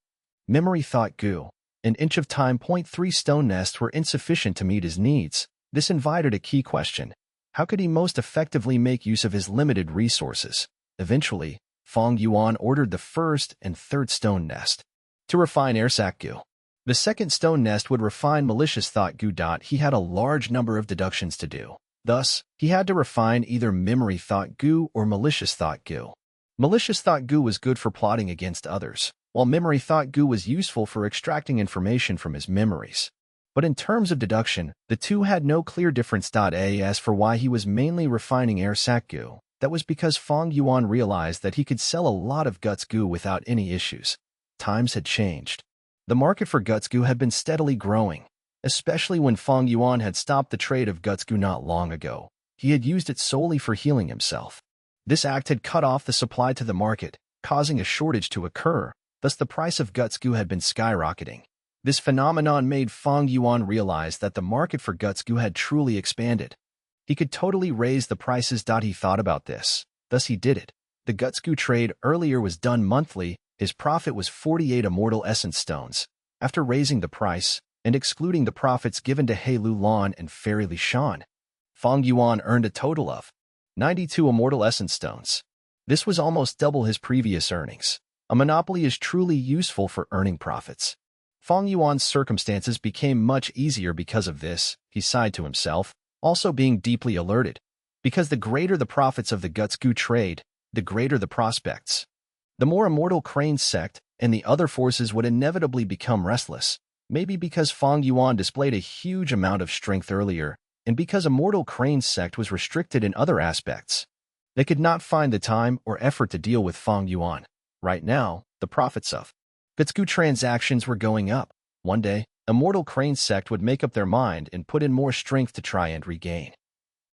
memory thought goo, an inch of time. 3 stone nests were insufficient to meet his needs. This invited a key question. How could he most effectively make use of his limited resources? Eventually, Fang Yuan ordered the first and third stone nest to refine air sac goo. The second stone nest would refine malicious thought goo. He had a large number of deductions to do. Thus, he had to refine either memory thought goo or malicious thought goo. Malicious thought goo was good for plotting against others, while memory thought goo was useful for extracting information from his memories. But in terms of deduction, the two had no clear difference. As for why he was mainly refining air sac goo, that was because Fang Yuan realized that he could sell a lot of guts goo without any issues. Times had changed. The market for guts goo had been steadily growing, especially when Fang Yuan had stopped the trade of guts goo not long ago. He had used it solely for healing himself. This act had cut off the supply to the market, causing a shortage to occur. Thus the price of guts goo had been skyrocketing. This phenomenon made Fang Yuan realize that the market for guts goo had truly expanded. He could totally raise the prices. He thought about this. Thus he did it. The guts goo trade earlier was done monthly. His profit was 48 immortal essence stones. After raising the price, and excluding the profits given to He Lu Lan and Fairy Li Shan, Fang Yuan earned a total of 92 immortal essence stones. This was almost double his previous earnings. A monopoly is truly useful for earning profits. Fang Yuan's circumstances became much easier because of this. He sighed to himself, also being deeply alerted. Because the greater the profits of the guts goo trade, the greater the prospects. The more immortal Crane sect and the other forces would inevitably become restless. Maybe because Fang Yuan displayed a huge amount of strength earlier, and because immortal Crane sect was restricted in other aspects. They could not find the time or effort to deal with Fang Yuan. Right now, the profits of guts goo transactions were going up. One day, immortal Crane sect would make up their mind and put in more strength to try and regain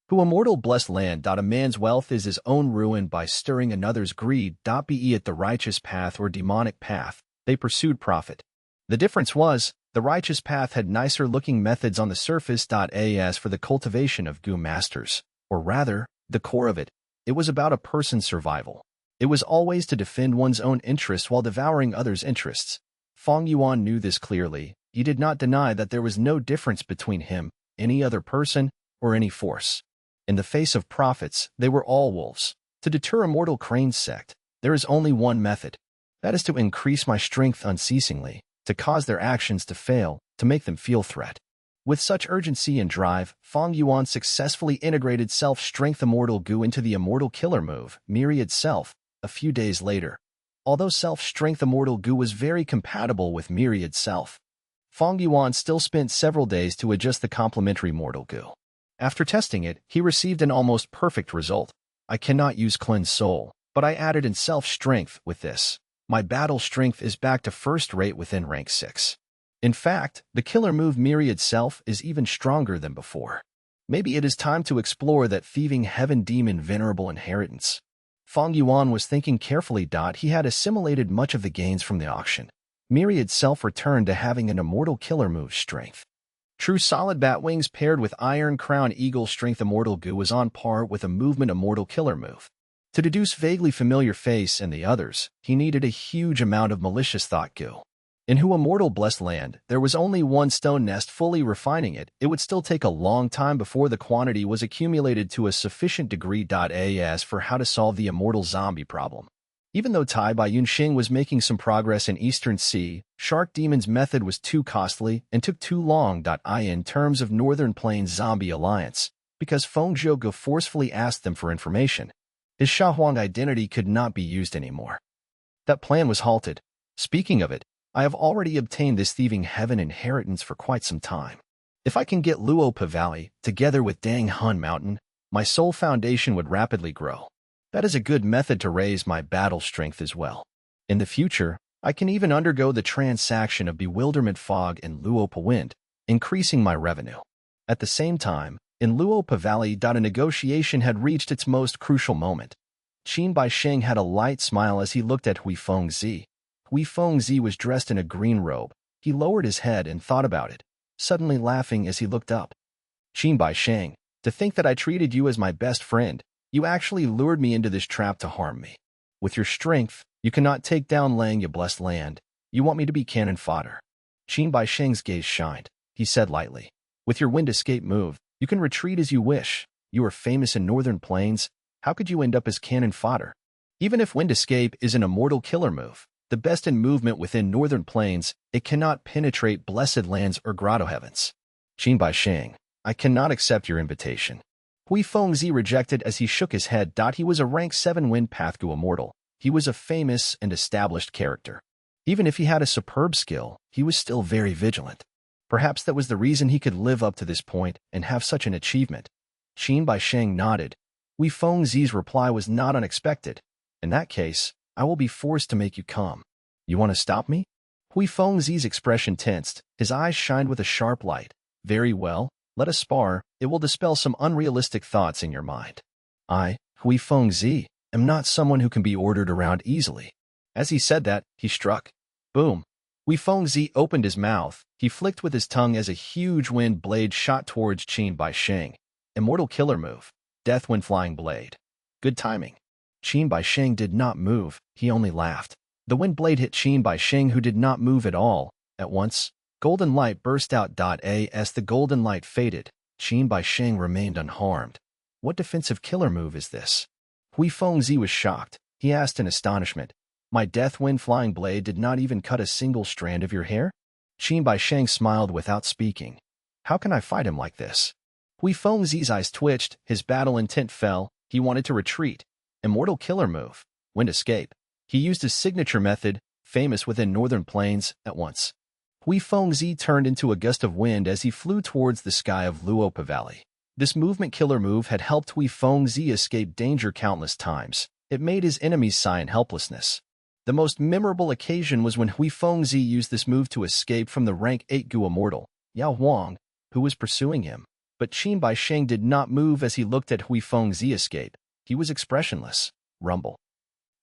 who immortal blessed land. A man's wealth is his own ruin by stirring another's greed. Be it the righteous path or demonic path, They pursued profit. The difference was, the righteous path had nicer-looking methods on the surface. As for the cultivation of Gu masters, or rather, the core of it, it was about a person's survival. It was always to defend one's own interests while devouring others' interests. Fang Yuan knew this clearly. He did not deny that there was no difference between him, any other person, or any force. In the face of profits, they were all wolves. To deter immortal Crane's sect, there is only one method. That is to increase my strength unceasingly, to cause their actions to fail, to make them feel threat. With such urgency and drive, Fang Yuan successfully integrated self-strength immortal Gu into the immortal killer move, Myriad Self, a few days later. Although self-strength immortal Gu was very compatible with Myriad Self, Fang Yuan still spent several days to adjust the complementary mortal Gu. After testing it, he received an almost perfect result. I cannot use Cleanse Soul, but I added in self-strength with this. My battle strength is back to first rate within rank 6. In fact, the killer move Myriad Self is even stronger than before. Maybe it is time to explore that thieving heaven demon venerable inheritance. Fang Yuan was thinking carefully. He had assimilated much of the gains from the auction. Myriad Self returned to having an immortal killer move strength. True solid bat wings paired with iron crown eagle strength immortal Gu was on par with a movement immortal killer move. To deduce vaguely familiar face and the others, he needed a huge amount of malicious thought Gu. In Hu immortal blessed land, there was only one stone nest. Fully refining it, it would still take a long time before the quantity was accumulated to a sufficient degree. As for how to solve the immortal zombie problem. Even though Tai Bai Yunxing was making some progress in Eastern Sea, Shark Demon's method was too costly and took too long. In terms of Northern Plains Zombie Alliance, because Feng Zhouge forcefully asked them for information, his Shahuang identity could not be used anymore. That plan was halted. Speaking of it, I have already obtained this thieving heaven inheritance for quite some time. If I can get Luopa Valley, together with Dang Hun Mountain, my soul foundation would rapidly grow. That is a good method to raise my battle strength as well. In the future, I can even undergo the transaction of Bewilderment Fog and Luopa Wind, increasing my revenue. At the same time, in Luopa Valley, a negotiation had reached its most crucial moment. Qin Baisheng had a light smile as he looked at Hui Fengzi. Hui Fengzi was dressed in a green robe. He lowered his head and thought about it, suddenly laughing as he looked up. Qin Baisheng, to think that I treated you as my best friend, you actually lured me into this trap to harm me. With your strength, you cannot take down Langya blessed land. You want me to be cannon fodder. Qin Baisheng's gaze shined. He said lightly, with your wind escape move, you can retreat as you wish. You are famous in Northern Plains. How could you end up as cannon fodder? Even if wind escape is an immortal killer move, the best in movement within Northern Plains, it cannot penetrate blessed lands or grotto heavens. Qin Baisheng, I cannot accept your invitation. Hui Fengzi rejected as he shook his head. He was a rank 7 wind path Gu immortal. He was a famous and established character. Even if he had a superb skill, he was still very vigilant. Perhaps that was the reason he could live up to this point and have such an achievement. Qin Baisheng nodded. Hui Fengzi's reply was not unexpected. In that case, I will be forced to make you come. You want to stop me? Hui Fengzi's expression tensed. His eyes shined with a sharp light. Very well, let us spar. It will dispel some unrealistic thoughts in your mind. I, Hui Fengzi, am not someone who can be ordered around easily. As he said that, he struck. Boom. Hui Fengzi opened his mouth. He flicked with his tongue as a huge wind blade shot towards Qin Baisheng. Immortal killer move. Death Wind Flying Blade. Good timing. Qin Baisheng did not move. He only laughed. The wind blade hit Qin Baisheng, who did not move at all. At once, golden light burst out. As the golden light faded, Qin Baisheng remained unharmed. What defensive killer move is this? Hui Fengzi was shocked. He asked in astonishment, my Death Wind Flying Blade did not even cut a single strand of your hair? Qin Baisheng smiled without speaking. How can I fight him like this? Hui Fengzi's eyes twitched. His battle intent fell. He wanted to retreat. Immortal killer move. Wind escape. He used his signature method, famous within Northern Plains, at once. Hui Fengzi turned into a gust of wind as he flew towards the sky of Luopa Valley. This movement killer move had helped Hui Fengzi escape danger countless times. It made his enemies sigh in helplessness. The most memorable occasion was when Hui Fengzi used this move to escape from the rank 8 Gu immortal, Yao Huang, who was pursuing him. But Qin Baisheng did not move as he looked at Hui Fengzi escape. He was expressionless. Rumble.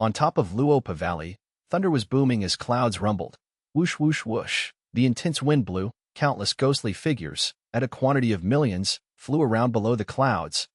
On top of Luopa Valley, Thunder was booming as clouds rumbled. Whoosh, whoosh, whoosh. The intense wind blew. Countless ghostly figures, at a quantity of millions, flew around below the clouds.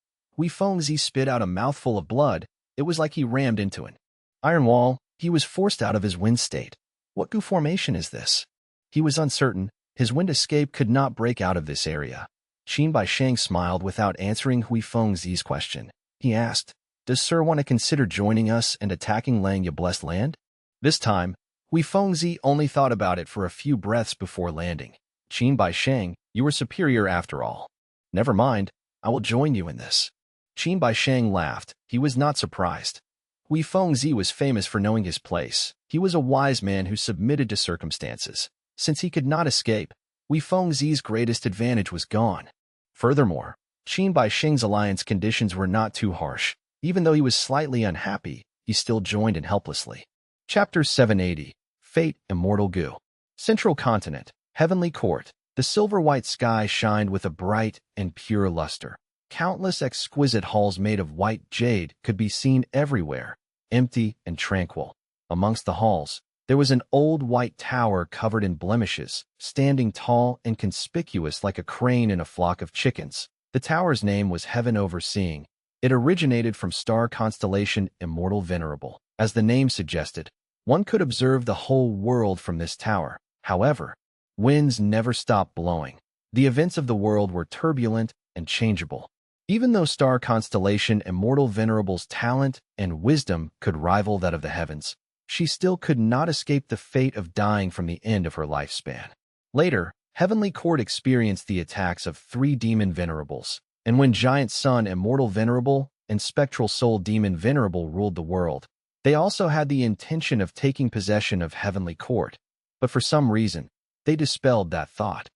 Feng spit out a mouthful of blood. It was like he rammed into an iron wall. He was forced out of his wind state. What goo formation is this? He was uncertain. His wind escape could not break out of this area. Qin Baisheng smiled without answering Feng's question. He asked, "Does Sir want to consider joining us and attacking Langya Blessed Land?" This time, Feng only thought about it for a few breaths before landing. "Qin Baisheng, you are superior after all. Never mind, I will join you in this." Qin Baisheng laughed. He was not surprised. Feng was famous for knowing his place. He was a wise man who submitted to circumstances. Since he could not escape, Feng's greatest advantage was gone. Furthermore, Qin Baisheng's alliance conditions were not too harsh. Even though he was slightly unhappy, he still joined in helplessly. Chapter 780. Fate, Immortal Goo. Central Continent, Heavenly Court. The silver-white sky shined with a bright and pure luster. Countless exquisite halls made of white jade could be seen everywhere, empty and tranquil. Amongst the halls, there was an old white tower covered in blemishes, standing tall and conspicuous like a crane in a flock of chickens. The tower's name was Heaven Overseeing. It originated from star constellation Immortal Venerable. As the name suggested, one could observe the whole world from this tower. However, winds never stopped blowing. The events of the world were turbulent and changeable. Even though star constellation Immortal Venerable's talent and wisdom could rival that of the heavens, she still could not escape the fate of dying from the end of her lifespan. Later, Heavenly Court experienced the attacks of 3 demon venerables, and when Giant Sun Immortal Venerable and Spectral Soul Demon Venerable ruled the world, they also had the intention of taking possession of Heavenly Court, but for some reason, they dispelled that thought.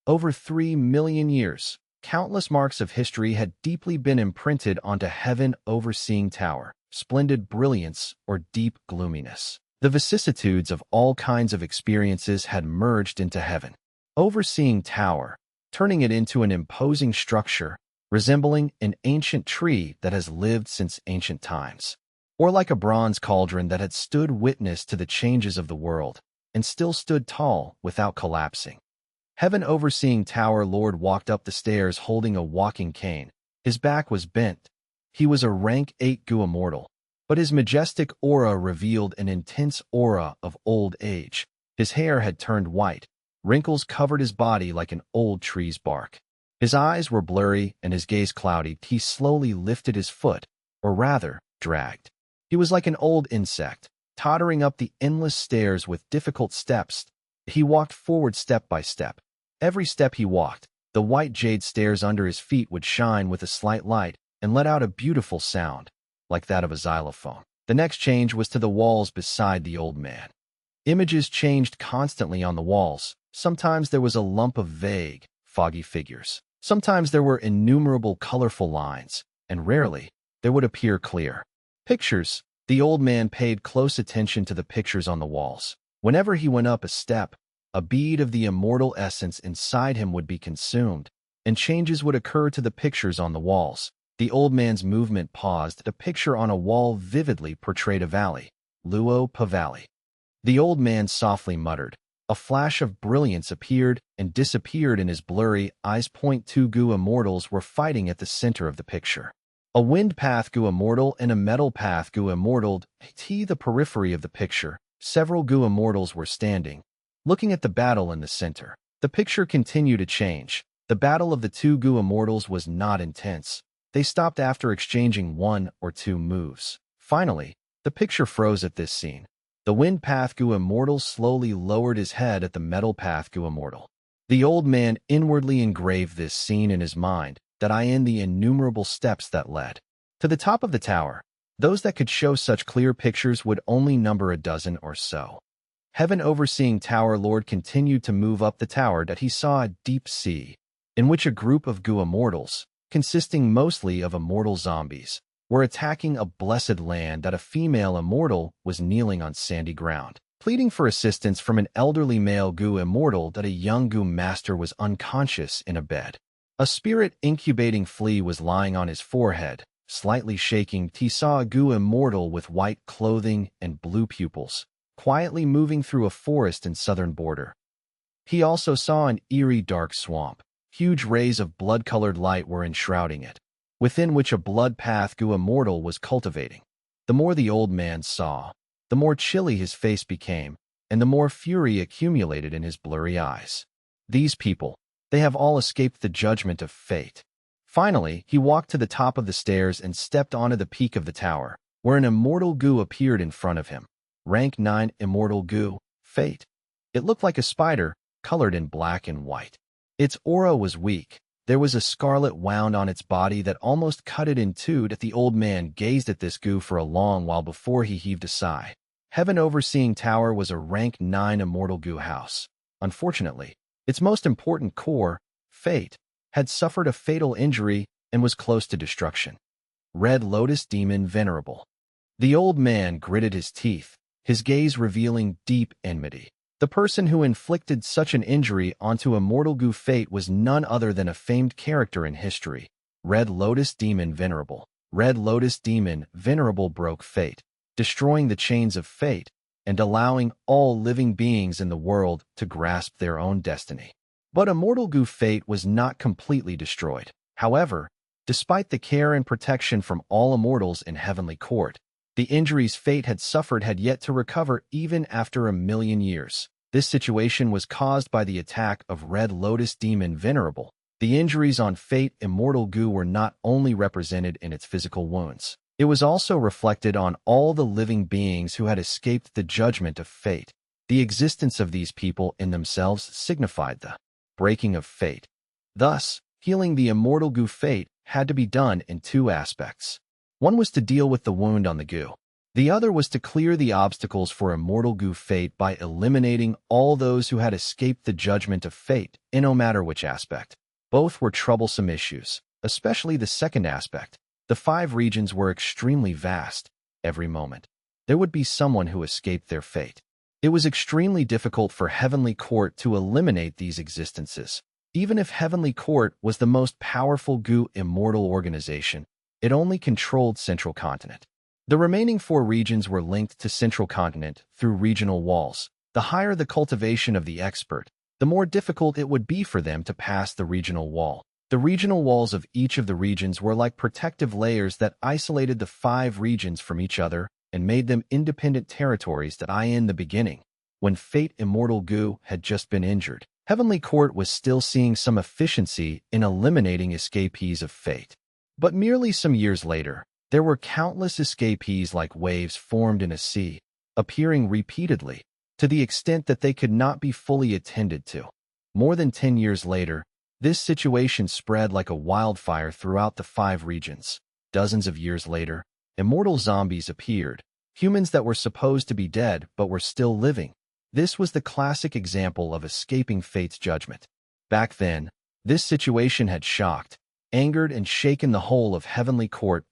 Over 3 million years, countless marks of history had deeply been imprinted onto Heaven Overseeing Tower, splendid brilliance or deep gloominess. The vicissitudes of all kinds of experiences had merged into Heaven Overseeing Tower, turning it into an imposing structure resembling an ancient tree that has lived since ancient times, or like a bronze cauldron that had stood witness to the changes of the world and still stood tall without collapsing. Heaven Overseeing Tower Lord walked up the stairs holding a walking cane. His back was bent. He was a rank 8 Goo Immortal, but his majestic aura revealed an intense aura of old age. His hair had turned white. Wrinkles covered his body like an old tree's bark. His eyes were blurry and his gaze cloudy. He slowly lifted his foot, or rather, dragged. He was like an old insect, tottering up the endless stairs with difficult steps. He walked forward step by step. Every step he walked, the white jade stairs under his feet would shine with a slight light and let out a beautiful sound, like that of a xylophone. The next change was to the walls beside the old man. Images changed constantly on the walls. Sometimes there was a lump of vague, foggy figures. Sometimes there were innumerable colorful lines, and rarely there would appear clear pictures. The old man paid close attention to the pictures on the walls. Whenever he went up a step, a bead of the immortal essence inside him would be consumed, and changes would occur to the pictures on the walls. The old man's movement paused. A picture on a wall vividly portrayed a valley, Luo Pa Valley. The old man softly muttered. A flash of brilliance appeared and disappeared in his blurry eyes. 2 Goo Immortals were fighting at the center of the picture. A wind path Goo Immortal and a metal path Goo Immortal. The periphery of the picture, several Goo Immortals were standing, looking at the battle in the center. The picture continued to change. The battle of the 2 Goo Immortals was not intense. They stopped after exchanging 1 or 2 moves. Finally, the picture froze at this scene. The wind path Goo Immortal slowly lowered his head at the metal path Goo Immortal. The old man inwardly engraved this scene in his mind, that I in the innumerable steps that led to the top of the tower. Those that could show such clear pictures would only number a dozen or so. Heaven Overseeing Tower Lord continued to move up the tower that he saw a deep sea, in which a group of Goo Immortals, consisting mostly of immortal zombies, were attacking a blessed land that a female immortal was kneeling on sandy ground, pleading for assistance from an elderly male Goo Immortal that a young Goo Master was unconscious in a bed. A spirit incubating flea was lying on his forehead, slightly shaking. He saw a Goo Immortal with white clothing and blue pupils, quietly moving through a forest in southern border. He also saw an eerie dark swamp. Huge rays of blood-colored light were enshrouding it, within which a blood path Gu immortal was cultivating. The more the old man saw, the more chilly his face became, and the more fury accumulated in his blurry eyes. These people, they have all escaped the judgment of fate. Finally, he walked to the top of the stairs and stepped onto the peak of the tower, where an immortal Gu appeared in front of him. Rank 9 Immortal Gu, Fate. It looked like a spider, colored in black and white. Its aura was weak. There was a scarlet wound on its body that almost cut it in two. That the old man gazed at this Gu for a long while before he heaved a sigh. Heaven Overseeing Tower was a rank 9 Immortal Gu house. Unfortunately, its most important core, Fate, had suffered a fatal injury and was close to destruction. Red Lotus Demon Venerable. The old man gritted his teeth, his gaze revealing deep enmity. The person who inflicted such an injury onto Immortal Gu Fate was none other than a famed character in history, Red Lotus Demon Venerable. Red Lotus Demon Venerable broke fate, destroying the chains of fate and allowing all living beings in the world to grasp their own destiny. But Immortal Gu Fate was not completely destroyed. However, despite the care and protection from all immortals in Heavenly Court, the injuries Fate had suffered had yet to recover even after 1,000,000 years. This situation was caused by the attack of Red Lotus Demon Venerable. The injuries on Fate Immortal Gu were not only represented in its physical wounds, it was also reflected on all the living beings who had escaped the judgment of fate. The existence of these people in themselves signified the breaking of fate. Thus, healing the Immortal Gu Fate had to be done in two aspects. One was to deal with the wound on the Gu. The other was to clear the obstacles for Immortal Gu Fate by eliminating all those who had escaped the judgment of fate, in no matter which aspect. Both were troublesome issues, especially the second aspect. The 5 regions were extremely vast. Every moment, there would be someone who escaped their fate. It was extremely difficult for Heavenly Court to eliminate these existences. Even if Heavenly Court was the most powerful Gu immortal organization, it only controlled Central Continent. The remaining 4 regions were linked to Central Continent through regional walls. The higher the cultivation of the expert, the more difficult it would be for them to pass the regional wall. The regional walls of each of the regions were like protective layers that isolated the 5 regions from each other and made them independent territories that in the beginning, when Fate Immortal Gu had just been injured, Heavenly Court was still seeing some efficiency in eliminating escapees of fate. But merely some years later, there were countless escapees like waves formed in a sea, appearing repeatedly, to the extent that they could not be fully attended to. More than 10 years later, this situation spread like a wildfire throughout the 5 regions. Dozens of years later, immortal zombies appeared, humans that were supposed to be dead but were still living. This was the classic example of escaping fate's judgment. Back then, this situation had shocked, angered, and shaken the whole of Heavenly Court.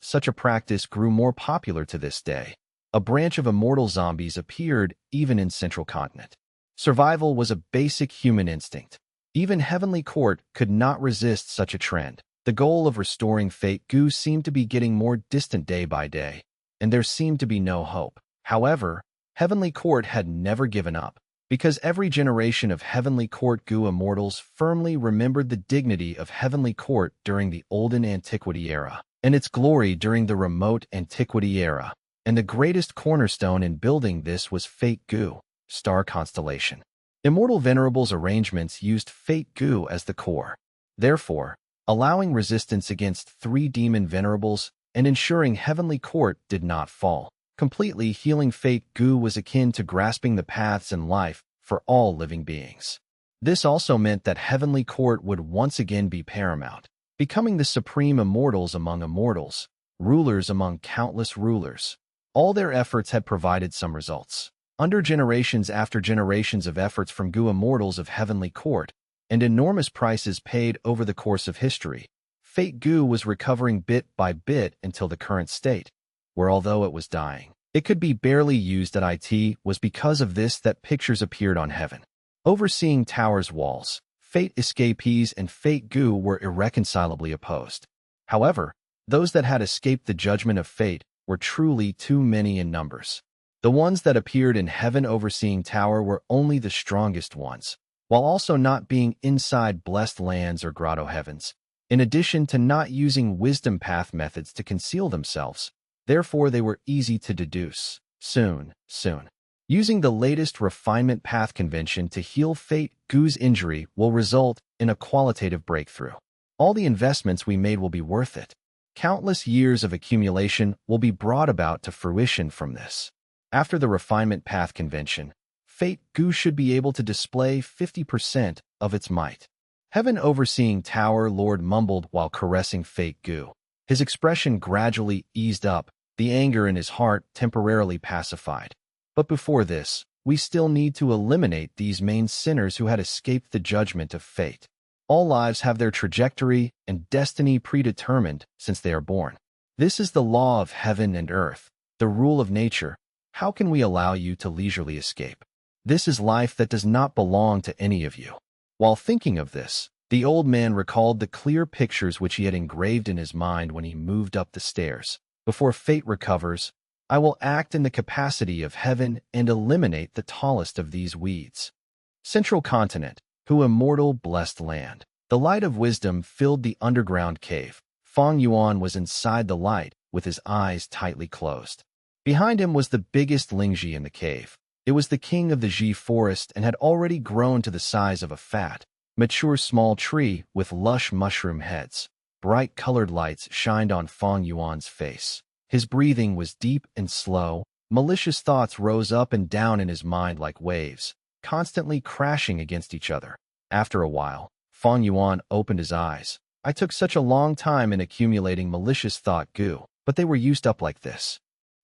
Such a practice grew more popular to this day. A branch of immortal zombies appeared even in Central Continent. Survival was a basic human instinct. Even Heavenly Court could not resist such a trend. The goal of restoring Fate Gu seemed to be getting more distant day by day, and there seemed to be no hope. However, Heavenly Court had never given up, because every generation of Heavenly Court Gu immortals firmly remembered the dignity of Heavenly Court during the Olden Antiquity era, and its glory during the Remote Antiquity era. And the greatest cornerstone in building this was Fate Gu, star constellation. Immortal Venerable's arrangements used Fate Gu as the core, therefore, allowing resistance against 3 demon venerables and ensuring Heavenly Court did not fall. Completely healing Fate Gu was akin to grasping the paths in life for all living beings. This also meant that Heavenly Court would once again be paramount, becoming the supreme immortals among immortals, rulers among countless rulers. All their efforts had provided some results. Under generations after generations of efforts from Gu immortals of Heavenly Court, and enormous prices paid over the course of history, Fate Gu was recovering bit by bit until the current state, where although it was dying, it could be barely used at it. Was because of this that pictures appeared on Heaven Overseeing Tower's walls. Fate escapees and Fate Gu were irreconcilably opposed. However, those that had escaped the judgment of fate were truly too many in numbers. The ones that appeared in Heaven Overseeing Tower were only the strongest ones, while also not being inside blessed lands or grotto heavens, in addition to not using wisdom path methods to conceal themselves. Therefore, they were easy to deduce. Soon. Using the latest refinement path convention to heal Fate Gu's injury will result in a qualitative breakthrough. All the investments we made will be worth it. Countless years of accumulation will be brought about to fruition from this. After the refinement path convention, Fate Gu should be able to display 50% of its might. Heaven Overseeing Tower Lord mumbled while caressing Fate Gu. His expression gradually eased up, the anger in his heart temporarily pacified. But before this, we still need to eliminate these main sinners who had escaped the judgment of fate. All lives have their trajectory and destiny predetermined since they are born. This is the law of heaven and earth, the rule of nature. How can we allow you to leisurely escape? This is life that does not belong to any of you. While thinking of this, the old man recalled the clear pictures which he had engraved in his mind when he moved up the stairs. Before fate recovers, I will act in the capacity of heaven and eliminate the tallest of these weeds. Central continent, who immortal blessed land. The light of wisdom filled the underground cave. Fang Yuan was inside the light, with his eyes tightly closed. Behind him was the biggest Lingji in the cave. It was the king of the Ji forest and had already grown to the size of a fat, mature small tree with lush mushroom heads. Bright colored lights shined on Fang Yuan's face. His breathing was deep and slow. Malicious thoughts rose up and down in his mind like waves, constantly crashing against each other. After a while, Fang Yuan opened his eyes. I took such a long time in accumulating malicious thought goo, but they were used up like this.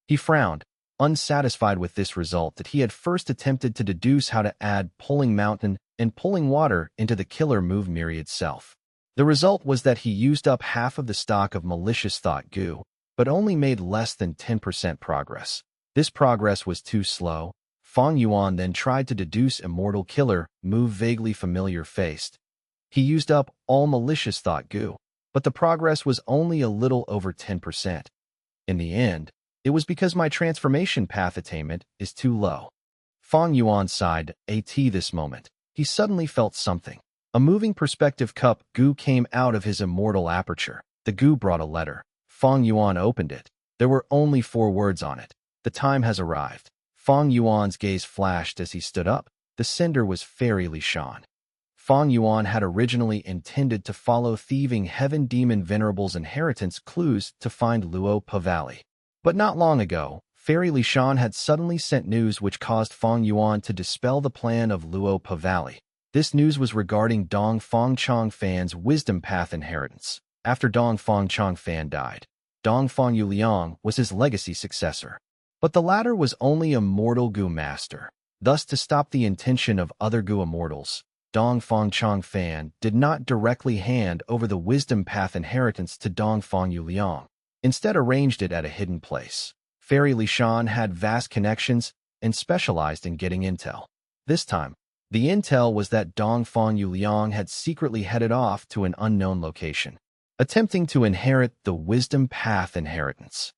He frowned, unsatisfied with this result that he had first attempted to deduce how to add pulling mountain and pulling water into the killer move myriad self. The result was that he used up half of the stock of malicious thought goo, but only made less than 10% progress. This progress was too slow. Fang Yuan then tried to deduce immortal killer move vaguely familiar faced. He used up all malicious thought goo, but the progress was only a little over 10%. In the end, it was because my transformation path attainment is too low. Fang Yuan sighed this moment. He suddenly felt something. A moving perspective cup goo came out of his immortal aperture. The goo brought a letter. Fang Yuan opened it. There were only 4 words on it. The time has arrived. Fang Yuan's gaze flashed as he stood up. The sender was Fairy Li Shan. Fang Yuan had originally intended to follow thieving heaven demon venerable's inheritance clues to find Luo Pa Valley. But not long ago, Fairy Li Shan had suddenly sent news which caused Fang Yuan to dispel the plan of Luo Pa Valley. This news was regarding Dong Fang Chong Fan's wisdom path inheritance. After Dong Fang Chong Fan died, Dong Fang Yu Liang was his legacy successor. But the latter was only a mortal Gu master. Thus, to stop the intention of other Gu immortals, Dong Fang Chong Fan did not directly hand over the wisdom path inheritance to Dong Fang Yu Liang. Instead, arranged it at a hidden place. Fairy Li Shan had vast connections and specialized in getting intel. This time, the intel was that Dong Fang Yu Liang had secretly headed off to an unknown location, attempting to inherit the wisdom path inheritance.